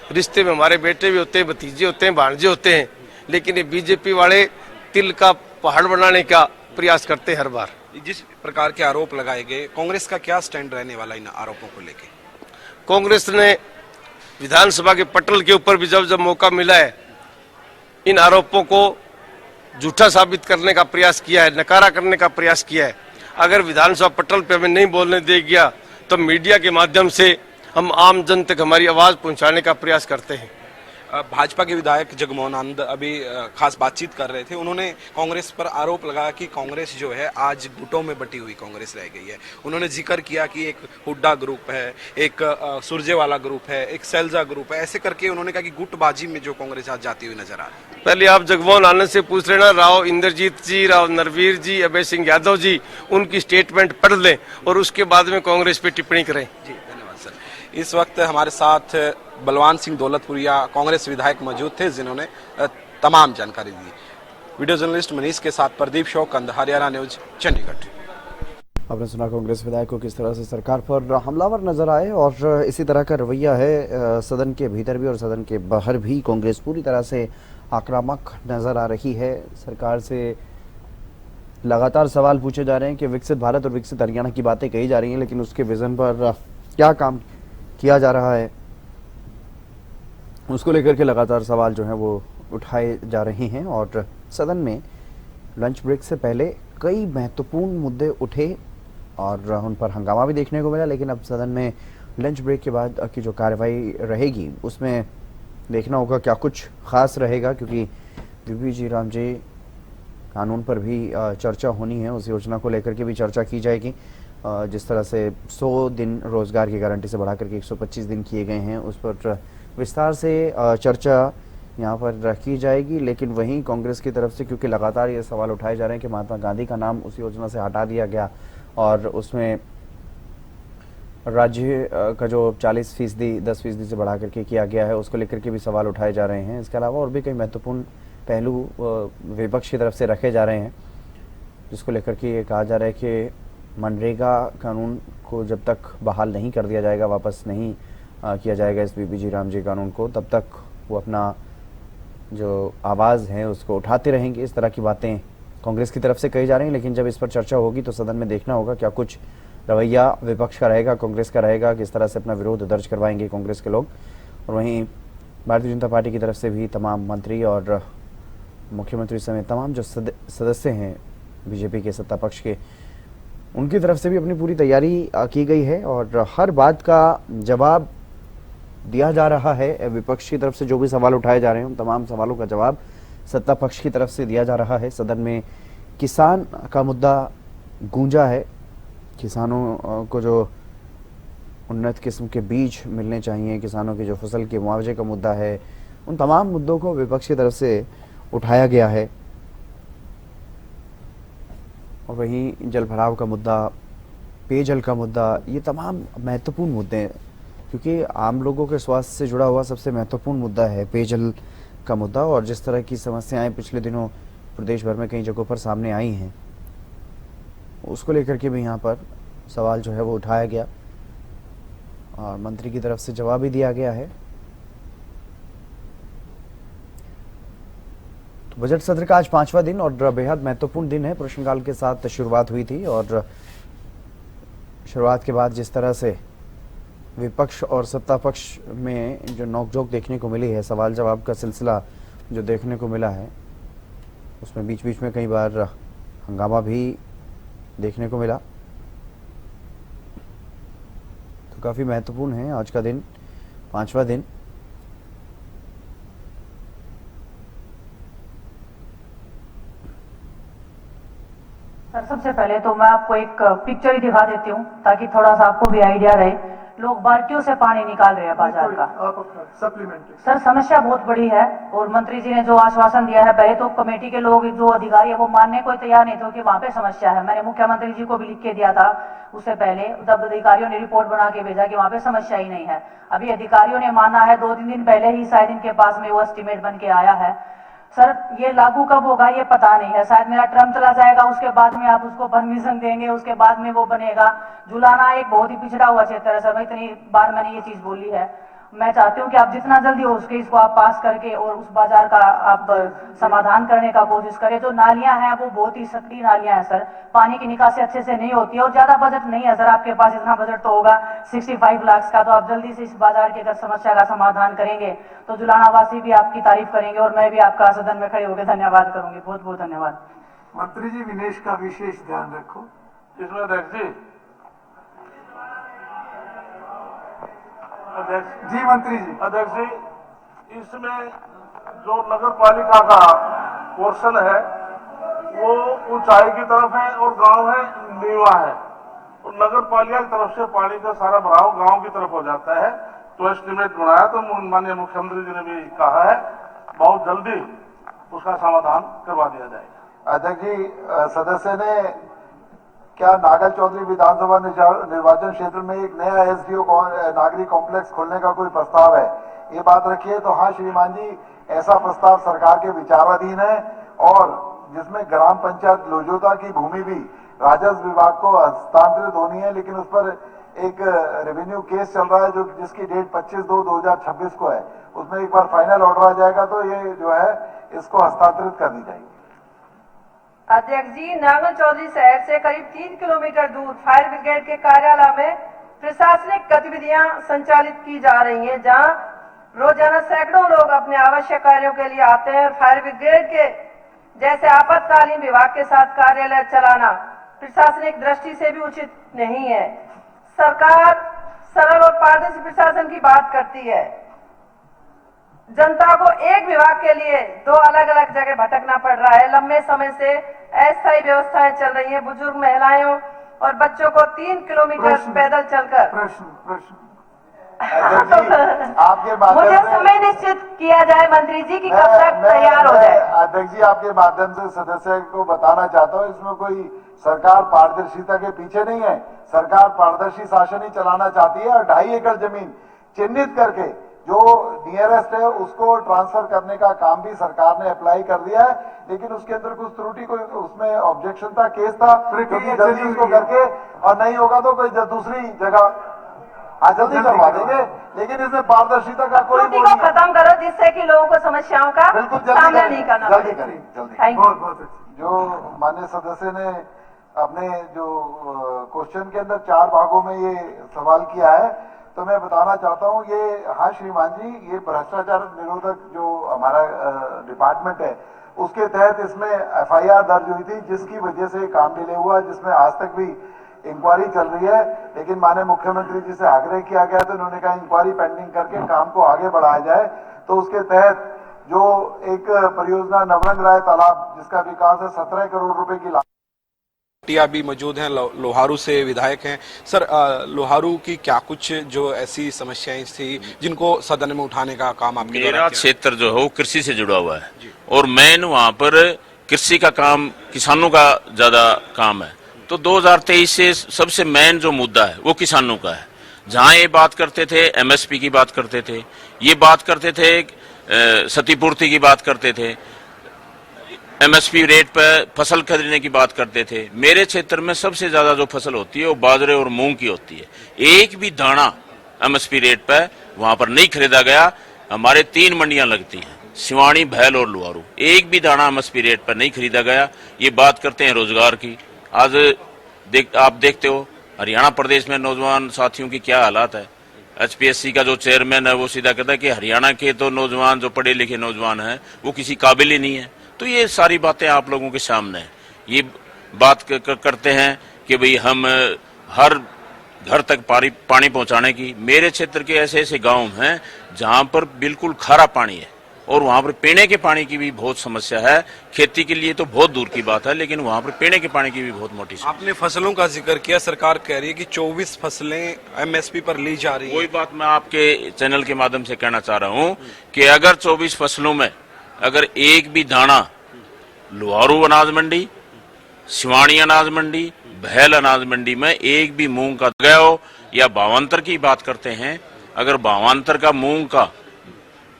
रिश्ते में हमारे बेटे भी होते हैं, भतीजे होते हैं, भांजे होते हैं, लेकिन ये बीजेपी वाले तिल का पहाड़ बनाने का प्रयास करते हैं हर बार। जिस प्रकार के आरोप लगाए गए, कांग्रेस का क्या स्टैंड रहने वाला इन आरोपों को लेके? कांग्रेस ने विधानसभा के पटल के ऊपर भी जब मौका मिला है, इन आरोपों को झूठा साबित करने का प्रयास किया है, नकारा करने का प्रयास किया है। अगर विधानसभा पटल पे हमें नहीं बोलने दे गया तो मीडिया के माध्यम से हम आम जन तक हमारी आवाज पहुंचाने का प्रयास करते हैं। भाजपा के विधायक जगमोहन आनंद अभी खास बातचीत कर रहे थे। उन्होंने कांग्रेस पर आरोप लगाया कि कांग्रेस जो है आज गुटों में बटी हुई कांग्रेस रह गई है। उन्होंने जिक्र किया कि एक हुड्डा ग्रुप है, एक सुरजेवाला ग्रुप है, एक सैलजा ग्रुप है, ऐसे करके उन्होंने कहा कि गुटबाजी में जो कांग्रेस आज जाती हुई नजर आ रही है। पहले आप जगमोहन आनंद से पूछ लेना, राव इंद्रजीत जी, राव नरवीर जी, अभय सिंह यादव जी, उनकी स्टेटमेंट पढ़ लें और उसके बाद में कांग्रेस पे टिप्पणी करें। जी धन्यवाद सर। इस वक्त हमारे साथ बलवान सिंह दौलतपुरिया कांग्रेस विधायक मौजूद थे, जिन्होंने तमाम जानकारी दी। वीडियो जर्नलिस्ट मनीष के साथ प्रदीप शौकंद, हरियाणा न्यूज, चंडीगढ़। आपने सुना कांग्रेस विधायक को किस तरह से सरकार पर हमलावर नजर आए और इसी तरह का रवैया है सदन के भीतर भी और सदन के बाहर भी। कांग्रेस पूरी तरह से आक्रामक नजर आ रही है। सरकार से लगातार सवाल पूछे जा रहे हैं कि विकसित भारत और विकसित हरियाणा की बातें कही जा रही हैं, लेकिन उसके विजन पर क्या काम किया जा रहा है, उसको लेकर के लगातार सवाल जो हैं वो उठाए जा रहे हैं। और सदन में लंच ब्रेक से पहले कई महत्वपूर्ण मुद्दे उठे और उन पर हंगामा भी देखने को मिला। लेकिन अब सदन में लंच ब्रेक के बाद की जो कार्रवाई रहेगी उसमें देखना होगा क्या कुछ खास रहेगा, क्योंकि वीपी जी राम जी कानून पर भी चर्चा होनी है। उस योजना को लेकर के भी चर्चा की जाएगी। जिस तरह से 100 दिन रोजगार की गारंटी से बढ़ाकर के 125 दिन किए गए हैं, उस पर विस्तार से चर्चा यहाँ पर की जाएगी। लेकिन वहीं कांग्रेस की तरफ से क्योंकि लगातार ये सवाल उठाए जा रहे हैं कि महात्मा गांधी का नाम उस योजना से हटा दिया गया और उसमें राज्य का जो 40% 10% से बढ़ा करके किया गया है, उसको लेकर के भी सवाल उठाए जा रहे हैं। इसके अलावा और भी कई महत्वपूर्ण पहलू विपक्ष की तरफ से रखे जा रहे हैं, जिसको लेकर के ये कहा जा रहा है कि मनरेगा कानून को जब तक बहाल नहीं कर दिया जाएगा, वापस नहीं किया जाएगा इस वीपी जी राम जी कानून को, तब तक वो अपना जो आवाज़ है उसको उठाते रहेंगे। इस तरह की बातें कांग्रेस की तरफ से कही जा रही हैं। लेकिन जब इस पर चर्चा होगी तो सदन में देखना होगा क्या कुछ रवैया विपक्ष का रहेगा, कांग्रेस का रहेगा, किस तरह से अपना विरोध दर्ज करवाएंगे कांग्रेस के लोग। और वहीं भारतीय जनता पार्टी की तरफ से भी तमाम मंत्री और मुख्यमंत्री समेत तमाम जो सदस्य हैं बीजेपी के सत्ता पक्ष के, उनकी तरफ से भी अपनी पूरी तैयारी की गई है और हर बात का जवाब दिया जा रहा है। विपक्ष की तरफ से जो भी सवाल उठाए जा रहे हैं उन तमाम सवालों का जवाब सत्ता पक्ष की तरफ से दिया जा रहा है। सदन में किसान का मुद्दा गूंजा है। किसानों को जो उन्नत किस्म के बीज मिलने चाहिए, किसानों की जो फसल के मुआवजे का मुद्दा है, उन तमाम मुद्दों को विपक्ष की तरफ से उठाया गया है। और वहीं जल भराव का मुद्दा, पेयजल का मुद्दा, ये तमाम महत्वपूर्ण मुद्दे हैं, क्योंकि आम लोगों के स्वास्थ्य से जुड़ा हुआ सबसे महत्वपूर्ण मुद्दा है पेयजल का मुद्दा। और जिस तरह की समस्याएं पिछले दिनों प्रदेश भर में कई जगहों पर सामने आई हैं, उसको लेकर के भी यहाँ पर सवाल जो है वो उठाया गया और मंत्री की तरफ से जवाब भी दिया गया है। तो बजट सत्र का आज 5वां दिन और बेहद महत्वपूर्ण दिन है। प्रश्नकाल के साथ शुरुआत हुई थी और शुरुआत के बाद जिस तरह से विपक्ष और सत्ता पक्ष में जो नोकझोंक देखने को मिली है, सवाल जवाब का सिलसिला जो देखने को मिला है, उसमें बीच बीच में कई बार हंगामा भी देखने को मिला। तो काफ़ी महत्वपूर्ण है आज का दिन, 5वां दिन। सर, सबसे पहले तो मैं आपको एक पिक्चर ही दिखा देती हूँ ताकि थोड़ा सा आपको भी आइडिया रहे। लोग बाल्टियों से पानी निकाल रहे हैं बाजार का। सर, समस्या बहुत बड़ी है और मंत्री जी ने जो आश्वासन दिया है, पहले तो कमेटी के लोग जो अधिकारी है वो मानने को तैयार नहीं थे कि वहां पे समस्या है। मैंने मुख्यमंत्री जी को भी लिख के दिया था उससे पहले, तब अधिकारियों ने रिपोर्ट बना के भेजा कि वहां पे समस्या ही नहीं है। अभी अधिकारियों ने माना है, 2-3 दिन पहले ही शायद इनके पास में वो एस्टीमेट बन के आया है। सर, ये लागू कब होगा ये पता नहीं है। शायद मेरा टर्म चला जाएगा, उसके बाद में आप उसको परमिशन देंगे, उसके बाद में वो बनेगा। जुलाना एक बहुत ही पिछड़ा हुआ क्षेत्र है सर, इतनी बार मैंने ये चीज बोली है। मैं चाहती हूँ कि आप जितना जल्दी हो सके इसको आप पास करके और उस बाजार का आप समाधान करने का कोशिश करें। जो नालियां हैं वो बहुत ही सकड़ी नालियां हैं सर, पानी की निकासी अच्छे से नहीं होती है और ज्यादा बजट नहीं है सर आपके पास। इतना बजट तो होगा 65 लाख का, तो आप जल्दी से इस बाजार की अगर समस्या का समाधान करेंगे तो जुलाना वासी भी आपकी तारीफ करेंगे और मैं भी आपका सदन में खड़े होकर धन्यवाद करूंगी। बहुत बहुत धन्यवाद। मंत्री जी, विनेश का विशेष ध्यान रखो इसमें। अध्यक्ष जी, मंत्री जी। अध्यक्ष जी, इसमें जो नगर पालिका का पोर्शन है वो ऊंचाई की तरफ है और गांव है नीवा है, और नगर पालिका की तरफ से पानी का सारा बहाव गांव की तरफ हो जाता है। तो एस्टीमेट बनाया, तो माननीय मुख्यमंत्री जी ने भी कहा है बहुत जल्दी उसका समाधान करवा दिया जाएगा। अध्यक्ष जी, सदस्य ने क्या नागर चौधरी विधानसभा निर्वाचन क्षेत्र में एक नया एसडीओ नागरिक कॉम्प्लेक्स खोलने का कोई प्रस्ताव है, ये बात रखी है? तो हाँ श्रीमान जी, ऐसा प्रस्ताव सरकार के विचाराधीन है और जिसमें ग्राम पंचायत लोजोता की भूमि भी राजस्व विभाग को हस्तांतरित होनी है, लेकिन उस पर एक रेवेन्यू केस चल रहा है जो जिसकी डेट 25/2/2026 को है। उसमें एक बार फाइनल ऑर्डर आ जाएगा तो ये जो है इसको हस्तांतरित कर दी जाएगी। अध्यक्ष जी, नागर चौधरी शहर से करीब 3 किलोमीटर दूर फायर ब्रिगेड के कार्यालय में प्रशासनिक गतिविधियां संचालित की जा रही हैं, जहां रोजाना सैकड़ों लोग अपने आवश्यक कार्यों के लिए आते हैं। फायर ब्रिगेड के जैसे आपातकालीन विभाग के साथ कार्यालय चलाना प्रशासनिक दृष्टि से भी उचित नहीं है। सरकार सरल और पारदर्शी प्रशासन की बात करती है। जनता को एक विभाग के लिए दो अलग अलग जगह भटकना पड़ रहा है। लंबे समय से अस्थायी व्यवस्थाएं चल रही हैं। बुजुर्ग महिलाएं और बच्चों को 3 किलोमीटर पैदल चलकर आपके मुझे समय निश्चित किया जाए मंत्री जी की कब तक तैयार हो जाए। अध्यक्ष जी, आपके माध्यम से सदस्य को बताना चाहता हूँ, इसमें कोई सरकार पारदर्शिता के पीछे नहीं है। सरकार पारदर्शी शासन ही चलाना चाहती है और 2.5 एकड़ जमीन चिन्हित करके जो नियरेस्ट है उसको ट्रांसफर करने का काम भी सरकार ने अप्लाई कर दिया है, लेकिन उसके अंदर कुछ त्रुटि, कोई उसमें ऑब्जेक्शन था, केस था, क्योंकि जल्दी उसको करके और नहीं होगा तो कोई दूसरी जगह जल्दी करवा देंगे, लेकिन इसमें पारदर्शिता का कोई त्रुटि को खत्म करो जिससे कि लोगों को समस्याओं का सामना नहीं करना जल्दी करें, जल्दी। Thank you. जो माननीय सदस्य ने अपने जो क्वेश्चन के अंदर 4 भागों में ये सवाल किया है, तो मैं बताना चाहता हूँ ये, हाँ श्रीमान जी, ये भ्रष्टाचार निरोधक जो हमारा डिपार्टमेंट है उसके तहत इसमें FIR दर्ज हुई थी, जिसकी वजह से काम डिले हुआ, जिसमें आज तक भी इंक्वायरी चल रही है। लेकिन माननीय मुख्यमंत्री जी से आग्रह किया गया तो उन्होंने कहा इंक्वायरी पेंडिंग करके काम को आगे बढ़ाया जाए। तो उसके तहत जो एक परियोजना नवरंग राय तालाब जिसका विकास है 17 करोड़ रुपए की भी मौजूद हैं, लोहारू से विधायक हैं। सर, लोहारू की क्या कुछ जो ऐसी समस्याएं थी जिनको सदन में उठाने का काम आपके द्वारा? मेरा क्षेत्र जो है वो कृषि से जुड़ा हुआ है और मेन वहाँ पर कृषि का काम, किसानों का ज्यादा काम है। तो 2023 से सबसे मेन जो मुद्दा है वो किसानों का है। जहाँ ये बात करते थे MSP की बात करते थे, ये बात करते थे क्षतिपूर्ति की बात करते थे, MSP रेट पर फसल खरीदने की बात करते थे। मेरे क्षेत्र में सबसे ज्यादा जो फसल होती है वो बाजरे और मूंग की होती है। एक भी दाना MSP रेट पर वहां पर नहीं खरीदा गया। हमारे 3 मंडियां लगती हैं, सिवानी, भैल और लोहारू। एक भी दाना MSP रेट पर नहीं खरीदा गया। ये बात करते हैं रोजगार की। आज आप देखते हो हरियाणा प्रदेश में नौजवान साथियों की क्या हालात है। HPSC का जो चेयरमैन है वो सीधा कहता है कि हरियाणा के तो नौजवान, जो पढ़े लिखे नौजवान हैं, वो किसी काबिल ही नहीं है। तो ये सारी बातें आप लोगों के सामने है। ये बात करते हैं कि भाई हम हर घर तक पानी पहुंचाने की। मेरे क्षेत्र के ऐसे ऐसे गांव हैं जहां पर बिल्कुल खारा पानी है और वहां पर पीने के पानी की भी बहुत समस्या है। खेती के लिए तो बहुत दूर की बात है, लेकिन वहां पर पीने के पानी की भी बहुत मोटी समस्या। आपने फसलों का जिक्र किया, सरकार कह रही है कि 24 फसलें MSP पर ली जा रही है। वही बात मैं आपके चैनल के माध्यम से कहना चाह रहा हूँ कि अगर 24 फसलों में अगर एक भी दाना लोहारू अनाज मंडी, सिवानी अनाज मंडी, भैल अनाज मंडी में एक भी मूंग का गया हो, या भावांतर की बात करते हैं, अगर भावांतर का मूंग का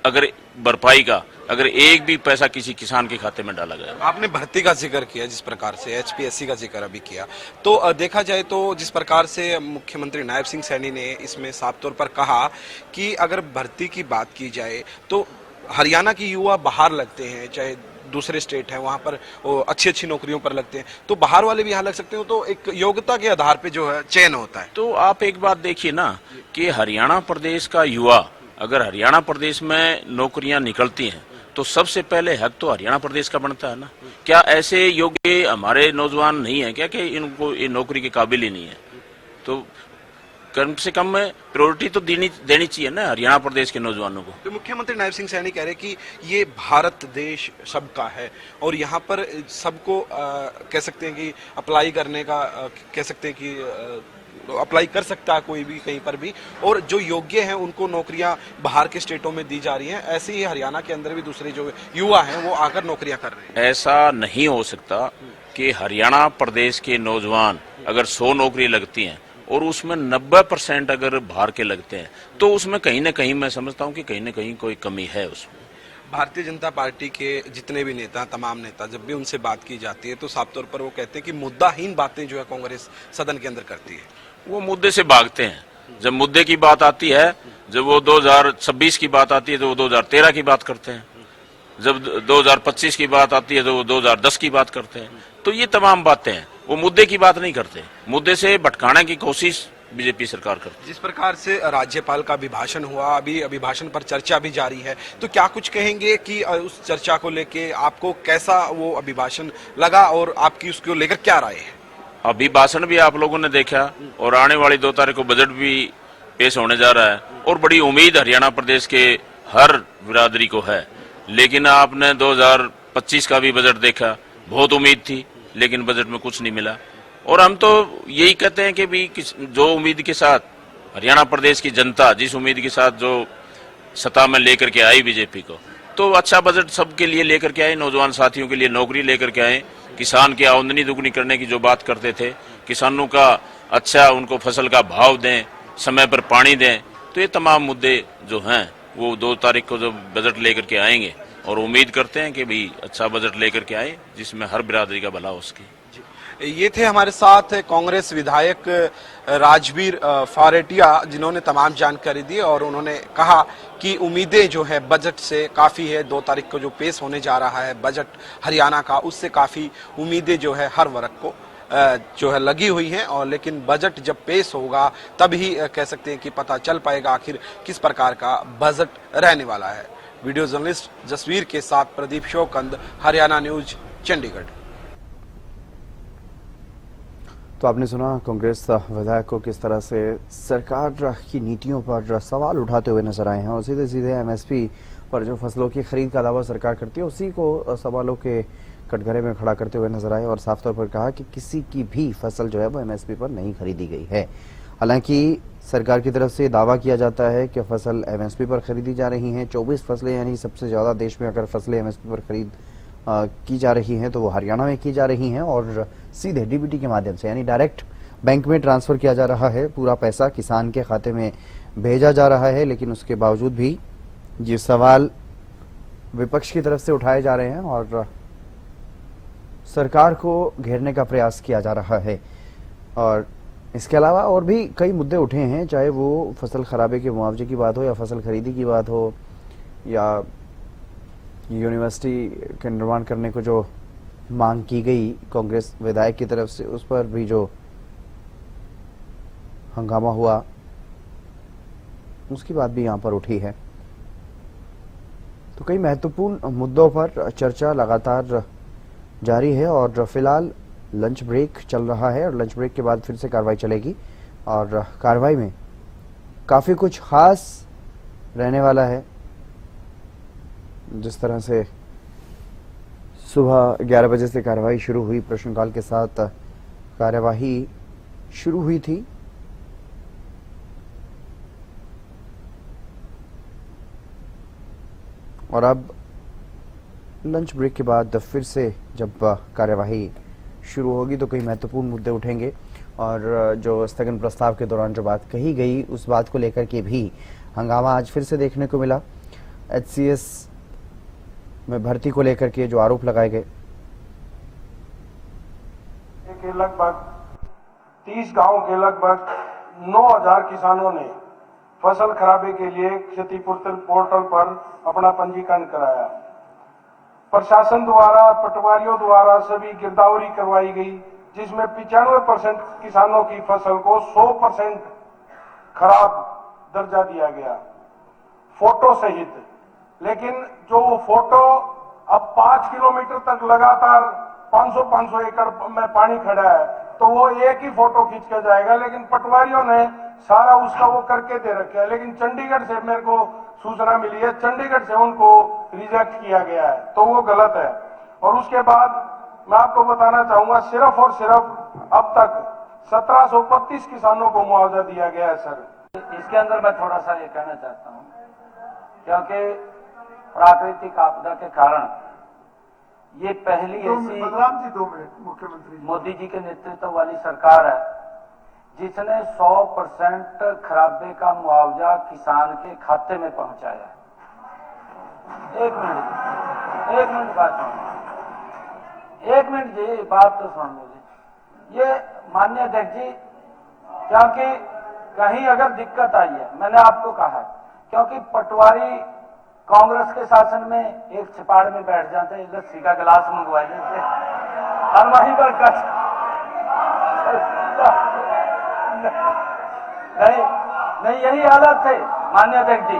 अगर भरपाई का अगर एक भी पैसा किसी किसान के खाते में डाला गया। आपने भर्ती का जिक्र किया, जिस प्रकार से HPSC का जिक्र अभी किया, तो देखा जाए तो जिस प्रकार से मुख्यमंत्री नायब सिंह सैनी ने इसमें साफ तौर पर कहा कि अगर भर्ती की बात की जाए तो हरियाणा की युवा बाहर लगते हैं, चाहे दूसरे स्टेट हैं, वहां पर अच्छी अच्छी नौकरियों पर लगते हैं, तो बाहर वाले भी यहाँ लग सकते हो। तो एक योग्यता के आधार पे जो है चयन होता है। तो आप एक बात देखिए ना कि हरियाणा प्रदेश का युवा अगर हरियाणा प्रदेश में नौकरियां निकलती हैं तो सबसे पहले हक तो हरियाणा प्रदेश का बनता है ना। क्या ऐसे योग्य हमारे नौजवान नहीं है क्या कि इनको ये नौकरी के काबिल ही नहीं है? तो कम से कम प्रायोरिटी तो देनी चाहिए ना हरियाणा प्रदेश के नौजवानों को। तो मुख्यमंत्री नायब सिंह सैनी कह रहे कि ये भारत देश सबका है और यहाँ पर सबको कह सकते हैं कि अप्लाई करने का कह सकते हैं कि अप्लाई कर सकता है कोई भी कहीं पर भी, और जो योग्य हैं उनको नौकरियां बाहर के स्टेटों में दी जा रही हैं। ऐसे ही हरियाणा के अंदर भी दूसरे जो युवा हैं वो आकर नौकरियां कर रहे हैं। ऐसा नहीं हो सकता कि हरियाणा प्रदेश के नौजवान अगर 100 नौकरी लगती हैं और उसमें 90% अगर बाहर के लगते हैं तो उसमें कहीं ना कहीं मैं समझता हूं कि कहीं ना कहीं कोई कमी है उसमें। भारतीय जनता पार्टी के जितने भी नेता, तमाम नेता, जब भी उनसे बात की जाती है तो साफ तौर पर वो कहते हैं कि मुद्दाहीन बातें जो है कांग्रेस सदन के अंदर करती है। वो मुद्दे से भागते हैं। जब मुद्दे की बात आती है, जब वो 2026 की बात आती है तो वो 2013 की बात करते हैं, जब 2025 की बात आती है तो वो 2010 की बात करते हैं। तो ये तमाम बातें हैं, वो मुद्दे की बात नहीं करते, मुद्दे से भटकाने की कोशिश बीजेपी सरकार करती है। जिस प्रकार से राज्यपाल का अभिभाषण हुआ, अभी अभिभाषण पर चर्चा भी जारी है, तो क्या कुछ कहेंगे कि उस चर्चा को लेके आपको कैसा वो अभिभाषण लगा और आपकी उसको लेकर क्या राय है? अभी भाषण भी आप लोगों ने देखा और आने वाली 2 तारीख को बजट भी पेश होने जा रहा है और बड़ी उम्मीद हरियाणा प्रदेश के हर बिरादरी को है। लेकिन आपने 2025 का भी बजट देखा, बहुत उम्मीद थी लेकिन बजट में कुछ नहीं मिला। और हम तो यही कहते हैं कि भी जो उम्मीद के साथ हरियाणा प्रदेश की जनता जिस उम्मीद के साथ जो सत्ता में लेकर के आई बीजेपी को, तो अच्छा बजट सबके लिए लेकर के आए, नौजवान साथियों के लिए नौकरी लेकर के आए, किसान की आमदनी दुगनी करने की जो बात करते थे, किसानों का अच्छा उनको फसल का भाव दें, समय पर पानी दें, तो ये तमाम मुद्दे जो हैं वो 2 तारीख को जो बजट लेकर के आएंगे और उम्मीद करते हैं कि भी अच्छा बजट लेकर के आए जिसमें हर बिरादरी का भला हो उसकी। ये थे हमारे साथ कांग्रेस विधायक राजवीर फारेटिया, जिन्होंने तमाम जानकारी दी और उन्होंने कहा कि उम्मीदें जो है बजट से काफ़ी है। 2 तारीख को जो पेश होने जा रहा है बजट हरियाणा का, उससे काफ़ी उम्मीदें जो है हर वर्ग को जो है लगी हुई हैं। और लेकिन बजट जब पेश होगा तभी कह सकते हैं कि पता चल पाएगा आखिर किस प्रकार का बजट रहने वाला है। वीडियो जर्नलिस्ट जसवीर के साथ प्रदीप शोकंद, हरियाणा न्यूज, चंडीगढ़। तो आपने सुना कांग्रेस विधायक को किस तरह से सरकार की नीतियों पर सवाल उठाते हुए नजर आए हैं और सीधे सीधे एमएसपी पर जो फसलों की खरीद का दावा सरकार करती है उसी को सवालों के कटघरे में खड़ा करते हुए नजर आए और साफ तौर पर कहा कि किसी की भी फसल जो है वो एमएसपी पर नहीं खरीदी गई है। हालांकि सरकार की तरफ से दावा किया जाता है कि फसल एमएसपी पर खरीदी जा रही हैं। 24 फसलें यानी सबसे ज्यादा देश में अगर फसलें एमएसपी पर खरीद की जा रही हैं तो वो हरियाणा में की जा रही हैं और सीधे डीबीटी के माध्यम से यानी डायरेक्ट बैंक में ट्रांसफर किया जा रहा है। पूरा पैसा किसान के खाते में भेजा जा रहा है। लेकिन उसके बावजूद भी ये सवाल विपक्ष की तरफ से उठाए जा रहे हैं और सरकार को घेरने का प्रयास किया जा रहा है। और इसके अलावा और भी कई मुद्दे उठे हैं, चाहे वो फसल खराबे के मुआवजे की बात हो या फसल खरीदी की बात हो या यूनिवर्सिटी के निर्माण करने को जो मांग की गई कांग्रेस विधायक की तरफ से, उस पर भी जो हंगामा हुआ उसकी बात भी यहां पर उठी है। तो कई महत्वपूर्ण मुद्दों पर चर्चा लगातार जारी है और फिलहाल लंच ब्रेक चल रहा है और लंच ब्रेक के बाद फिर से कार्रवाई चलेगी और कार्रवाई में काफी कुछ खास रहने वाला है। जिस तरह से सुबह 11 बजे से कार्रवाई शुरू हुई, प्रश्नकाल के साथ कार्यवाही शुरू हुई थी, और अब लंच ब्रेक के बाद फिर से जब कार्यवाही शुरू होगी तो कई महत्वपूर्ण मुद्दे उठेंगे और जो स्थगन प्रस्ताव के दौरान जो बात कही गई उस बात को लेकर के भी हंगामा आज फिर से देखने को मिला। HCS में भर्ती को लेकर के जो आरोप लगाए गए, लगभग 30 गांव के लगभग 9000 किसानों ने फसल खराबे के लिए क्षतिपूर्ति पोर्टल पर अपना पंजीकरण कराया। प्रशासन द्वारा पटवारियों द्वारा सभी गिरदावरी करवाई गई, जिसमें 95% किसानों की फसल को 100% खराब दर्जा दिया गया फोटो सहित। लेकिन जो फोटो अब 5 किलोमीटर तक लगातार 500 एकड़ में पानी खड़ा है तो वो एक ही फोटो खींच के जाएगा, लेकिन पटवारियों ने सारा उसका वो करके दे रखा है। लेकिन चंडीगढ़ से मेरे को सूचना मिली है, चंडीगढ़ से उनको रिजेक्ट किया गया है, तो वो गलत है। और उसके बाद मैं आपको बताना चाहूंगा सिर्फ और सिर्फ अब तक 1732 किसानों को मुआवजा दिया गया है। सर इसके अंदर मैं थोड़ा सा ये कहना चाहता हूँ, क्योंकि प्राकृतिक आपदा के कारण ये पहली ऐसी मुख्यमंत्री मोदी जी के नेतृत्व वाली सरकार है जिसने 100% खराबे का मुआवजा किसान के खाते में पहुंचाया। एक मिनट बात सुनो, एक मिनट जी बात तो सुन लीजिए। ये माननीय अध्यक्ष जी, क्योंकि कहीं अगर दिक्कत आई है, मैंने आपको कहा है, क्योंकि पटवारी कांग्रेस के शासन में एक छिपाड़ में बैठ जाते, लस्सी का गिलास मंगवा लेते और वहीं पर कच नहीं यही हालत है माननीय अध्यक्ष जी।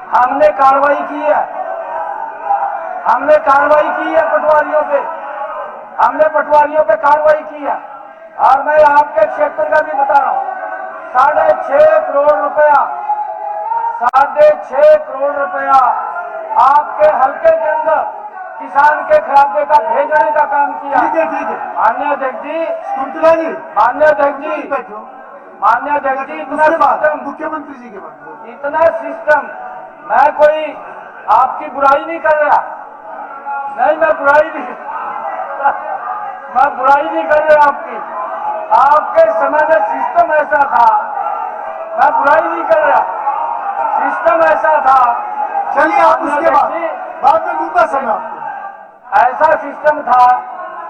हमने कार्रवाई की है, पटवारियों पे, हमने पटवारियों पे कार्रवाई की है। और मैं आपके क्षेत्र का भी बता रहा हूं, 6.5 करोड़ रुपया, 6.5 करोड़ रुपया आपके हल्के के अंदर किसान के खराबे का भेजने का काम किया। ठीक है माननीय अध्यक्ष जी, कुंतला जी, माननीय अध्यक्ष जी, बैठो। माननीय अध्यक्ष जी, इतना उसके बाद सिस्टम, मुख्यमंत्री जी के बाद इतना सिस्टम, मैं कोई आपकी बुराई नहीं कर रहा, नहीं मैं बुराई नहीं कर रहा आपके समय में सिस्टम ऐसा था, मैं बुराई नहीं कर रहा, सिस्टम ऐसा था। चलिए आप उसके बाद में दूंगा समय आपको। ऐसा सिस्टम था,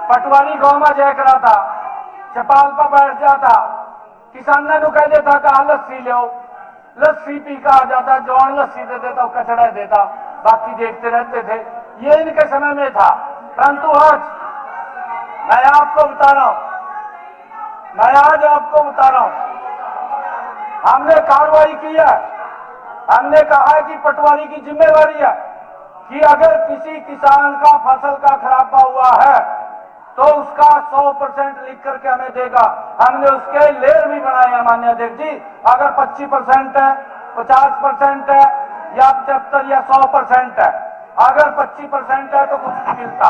पटवारी गांव में जाया करा था, चपाल पर बैठ जाता, किसान ने कह देता कहा लस्सी लो, लस्सी पी का आ जाता, जवान लस्सी दे देता, कचड़ा देता, बाकी देखते रहते थे। ये इनके समय में था। परंतु आज मैं आपको बता रहा हूं, हमने कार्रवाई की है। हमने कहा है कि पटवारी की जिम्मेवारी है कि अगर किसी किसान का फसल का खराबा हुआ है तो उसका 100% लिख करके हमें देगा। हमने उसके लेर भी बनाए हैं माननीय अध्यक्ष जी। अगर 25% है, 50% है या 75 या 100% है, अगर 25% है तो कुछ नहीं मिलता,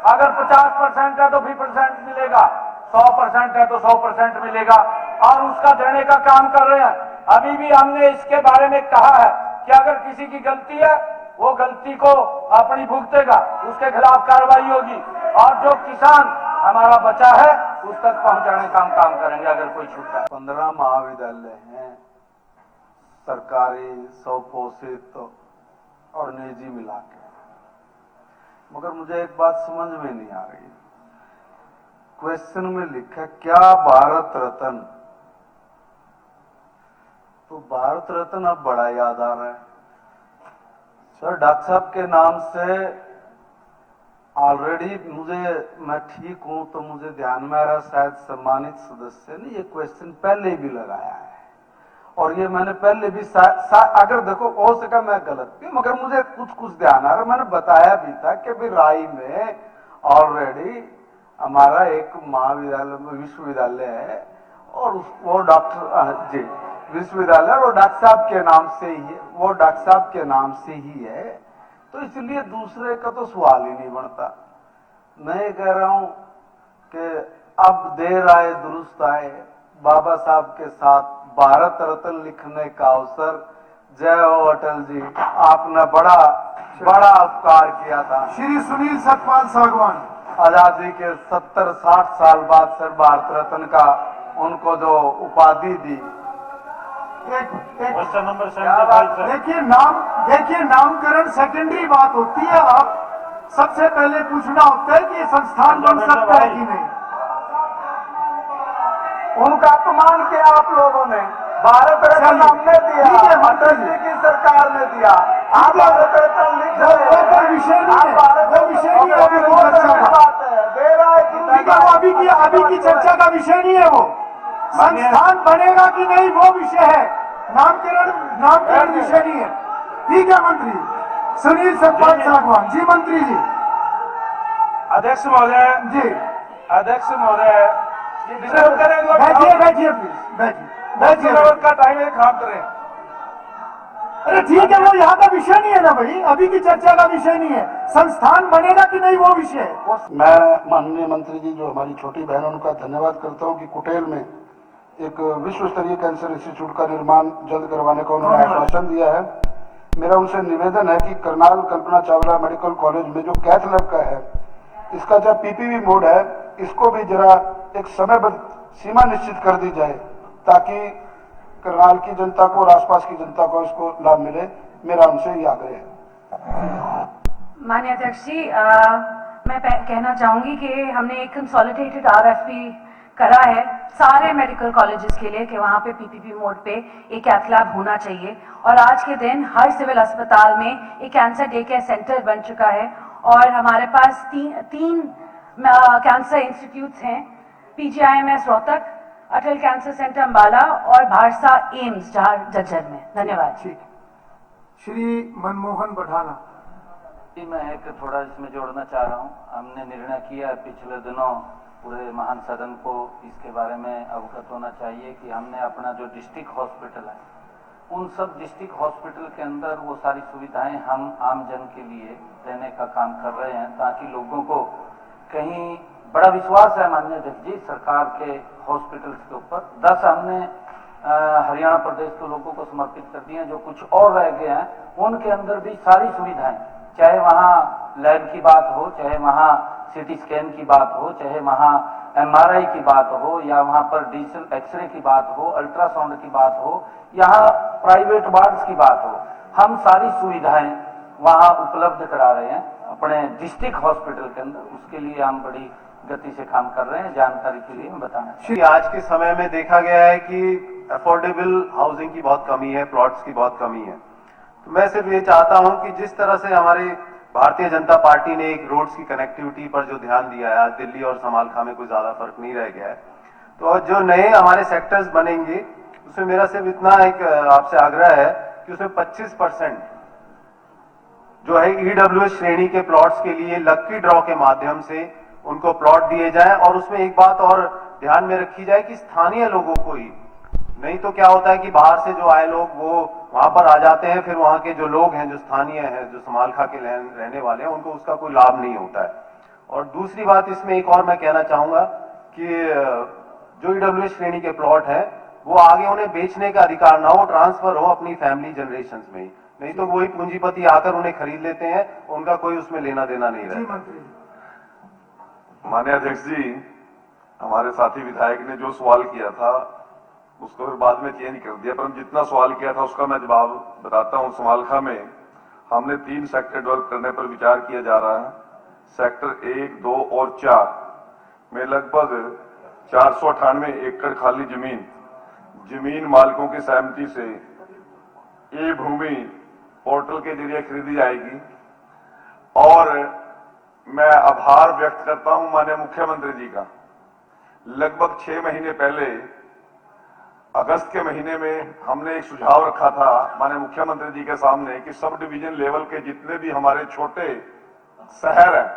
अगर 50% है तो 20% मिलेगा, 100% है तो 100% मिलेगा, और उसका देने का काम कर रहे हैं। अभी भी हमने इसके बारे में कहा है कि अगर किसी की गलती है वो गलती को अपनी भुगतेगा, उसके खिलाफ कार्रवाई होगी, और जो किसान हमारा बचा है उस तक पहुंचाने का काम करेंगे अगर कोई छूटा है। 15 महाविद्यालय हैं, सरकारी, स्वपोषित और निजी मिला के। मगर मुझे एक बात समझ में नहीं आ रही, क्वेश्चन में लिखा क्या भारत रत्न, तो भारत रत्न अब बड़ा याद आ रहा है सर। डॉक्टर साहब के नाम से ऑलरेडी मैं ठीक हूं तो मुझे ध्यान में आ रहा, शायद सम्मानित सदस्य ने ये क्वेश्चन पहले भी लगाया है, और ये मैंने पहले भी अगर देखो हो सका मैं गलत भी, मगर मुझे कुछ ध्यान आ रहा, मैंने बताया भी था कि भी राई में ऑलरेडी हमारा एक महाविद्यालय विश्वविद्यालय है, और वो डॉक्टर जी विश्वविद्यालय और डॉक्टर साहब के नाम से ही है, वो डॉक्टर साहब के नाम से ही है, तो इसलिए दूसरे का तो सवाल ही नहीं बनता। मैं ये कह रहा हूं कि अब देर आए दुरुस्त आए, बाबा साहब के साथ भारत रत्न लिखने का अवसर। जय हो अटल जी, आपने बड़ा उपकार किया था। श्री सुनील सतपाल सागवान, आजादी के 70-60 साल बाद सर भारत रत्न का उनको जो उपाधि दी। Question number 75। देखिए नामकरण सेकेंडरी बात होती है, आप सबसे पहले पूछना होता है कि ये संस्थान बन सकता है कि नहीं। उनका अपमान किया आप लोगों ने, भारत रत्न हमने दिया, अटल जी की सरकार ने दिया, आप भारत रत्न लिख रहे हैं, कोई विषय नहीं है, वो विषय नहीं है, अभी की चर्चा का, अभी की चर्चा का विषय नहीं है। वो संस्थान बनेगा कि नहीं वो विषय है, नामकरण विषय नहीं है। ठीक है मंत्री सुनील सतपाल सागवान जी। मंत्री जी, अध्यक्ष महोदय जी, अध्यक्ष महोदय बैठिए प्लीज, बैठिए का टाइम खराब करें। अरे ठीक है, वो यहाँ का विषय नहीं है ना भाई, अभी की चर्चा का विषय नहीं है। संस्थान बनेगा कि नहीं वो विषय है। मैं माननीय मंत्री जी जो हमारी छोटी बहन उनका धन्यवाद करता हूं कि कुटेल में एक विश्व स्तरीय कैंसर इंस्टीट्यूट का निर्माण जल्द करवाने का उन्होंने आश्वासन दिया है। मेरा उनसे निवेदन है कि करनाल कल्पना चावला मेडिकल कॉलेज में जो कैथ लैब का है, इसका जो पीपीवी मोड है, इसको भी जरा एक समयबद्ध सीमा निश्चित कर दी जाए ताकि करनाल की जनता को और आसपास की जनता को इसको लाभ मिले। मेरा उनसे ये आग्रह है। माननीय अध्यक्ष जी, मैं कहना चाहूंगी कि हमने एक कंसोलिडेटेड RFP करा है सारे मेडिकल कॉलेजेस के लिए कि वहां पे पीपीपी मोड पे एक कैथ लैब होना चाहिए, और आज के दिन हर सिविल अस्पताल में एक कैंसर डे केयर सेंटर बन चुका है, और हमारे पास तीन कैंसर इंस्टीट्यूट्स हैं, PGIMS रोहतक, अटल कैंसर सेंटर अम्बाला और भारसा एम्स झज्जर में। धन्यवाद। ठीक, श्री मनमोहन बढ़ाना। मैं एक थोड़ा इसमें जोड़ना चाह रहा हूं। हमने निर्णय किया पिछले दिनों पूरे महान सदन को इसके बारे में अवगत होना चाहिए कि हमने अपना जो डिस्ट्रिक्ट हॉस्पिटल है, उन सब डिस्ट्रिक्ट हॉस्पिटल के अंदर वो सारी सुविधाएं हम आम जन के लिए देने का काम कर रहे हैं, ताकि लोगों को कहीं बड़ा विश्वास है माननीय अध्यक्ष जी सरकार के हॉस्पिटल्स के ऊपर। 10 हमने हरियाणा प्रदेश के लोगों को समर्पित कर दिए हैं। जो कुछ और रह गए हैं उनके अंदर भी सारी सुविधाएं, चाहे वहाँ लैब की बात हो, चाहे वहाँ सीटी स्कैन की बात हो, चाहे वहाँ MRI की बात हो, या वहाँ पर डिजिटल एक्सरे की बात हो, अल्ट्रासाउंड की बात हो, यहाँ प्राइवेट वार्ड्स की बात हो, हम सारी सुविधाएं वहाँ उपलब्ध करा रहे हैं अपने डिस्ट्रिक्ट हॉस्पिटल के अंदर। उसके लिए हम बड़ी गति से काम कर रहे हैं। जानकारी के लिए मैं बताना चाहिए, आज के समय में देखा गया है कि अफोर्डेबल हाउसिंग की बहुत कमी है, प्लॉट्स की बहुत कमी है। तो मैं सिर्फ ये चाहता हूं कि जिस तरह से हमारी भारतीय जनता पार्टी ने एक रोड्स की कनेक्टिविटी पर जो ध्यान दिया है, आज दिल्ली और समालखा में कोई ज्यादा फर्क नहीं रह गया है, तो जो नए हमारे सेक्टर्स बनेंगे उसमें मेरा सिर्फ इतना एक आपसे आग्रह है कि उसमें 25% जो है EWS श्रेणी के प्लॉट्स के लिए लक्की ड्रॉ के माध्यम से उनको प्लॉट दिए जाएं। और उसमें एक बात और ध्यान में रखी जाए कि स्थानीय लोगों को ही, नहीं तो क्या होता है कि बाहर से जो आए लोग वो वहां पर आ जाते हैं, फिर वहां के जो लोग हैं, जो स्थानीय हैं, जो समालखा के रहने वाले हैं, उनको उसका कोई लाभ नहीं होता है। और दूसरी बात इसमें एक और मैं कहना चाहूंगा कि जो EWS श्रेणी के प्लॉट है वो आगे उन्हें बेचने का अधिकार ना हो, ट्रांसफर हो अपनी फैमिली जनरेशन में ही, नहीं तो वही पूंजीपति आकर उन्हें खरीद लेते हैं, उनका कोई उसमें लेना देना नहीं रहता। माननीय अध्यक्ष जी, हमारे साथी विधायक ने जो सवाल किया था उसको फिर बाद में चेंज कर दिया, पर जितना सवाल किया था उसका मैं जवाब बताता हूं। समालखा में हमने 3 सेक्टर डेवलप करने पर विचार किया जा रहा है। सेक्टर 1, 2 और 4 में लगभग 498 एकड़ खाली जमीन मालिकों की सहमति से ये भूमि पोर्टल के जरिए खरीदी जाएगी। और मैं आभार व्यक्त करता हूं माननीय मुख्यमंत्री जी का। लगभग 6 महीने पहले अगस्त के महीने में हमने एक सुझाव रखा था माननीय मुख्यमंत्री जी के सामने कि सब डिवीजन लेवल के जितने भी हमारे छोटे शहर हैं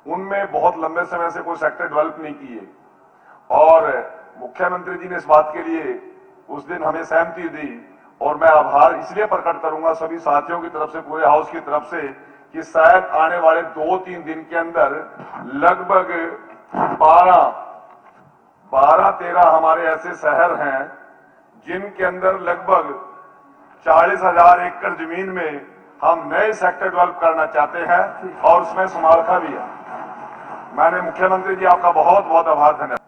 उनमें बहुत लंबे समय से कोई सेक्टर डेवलप नहीं किए, और मुख्यमंत्री जी ने इस बात के लिए उस दिन हमें सहमति दी। और मैं आभार इसलिए प्रकट करूंगा सभी साथियों की तरफ से, पूरे हाउस की तरफ से, कि शायद आने वाले 2-3 दिन के अंदर लगभग 12-13 हमारे ऐसे शहर हैं जिनके अंदर लगभग 40,000 एकड़ जमीन में हम नए सेक्टर डेवलप करना चाहते हैं, और उसमें समालखा भी है। मैंने मुख्यमंत्री जी आपका बहुत बहुत आभार, धन्यवाद।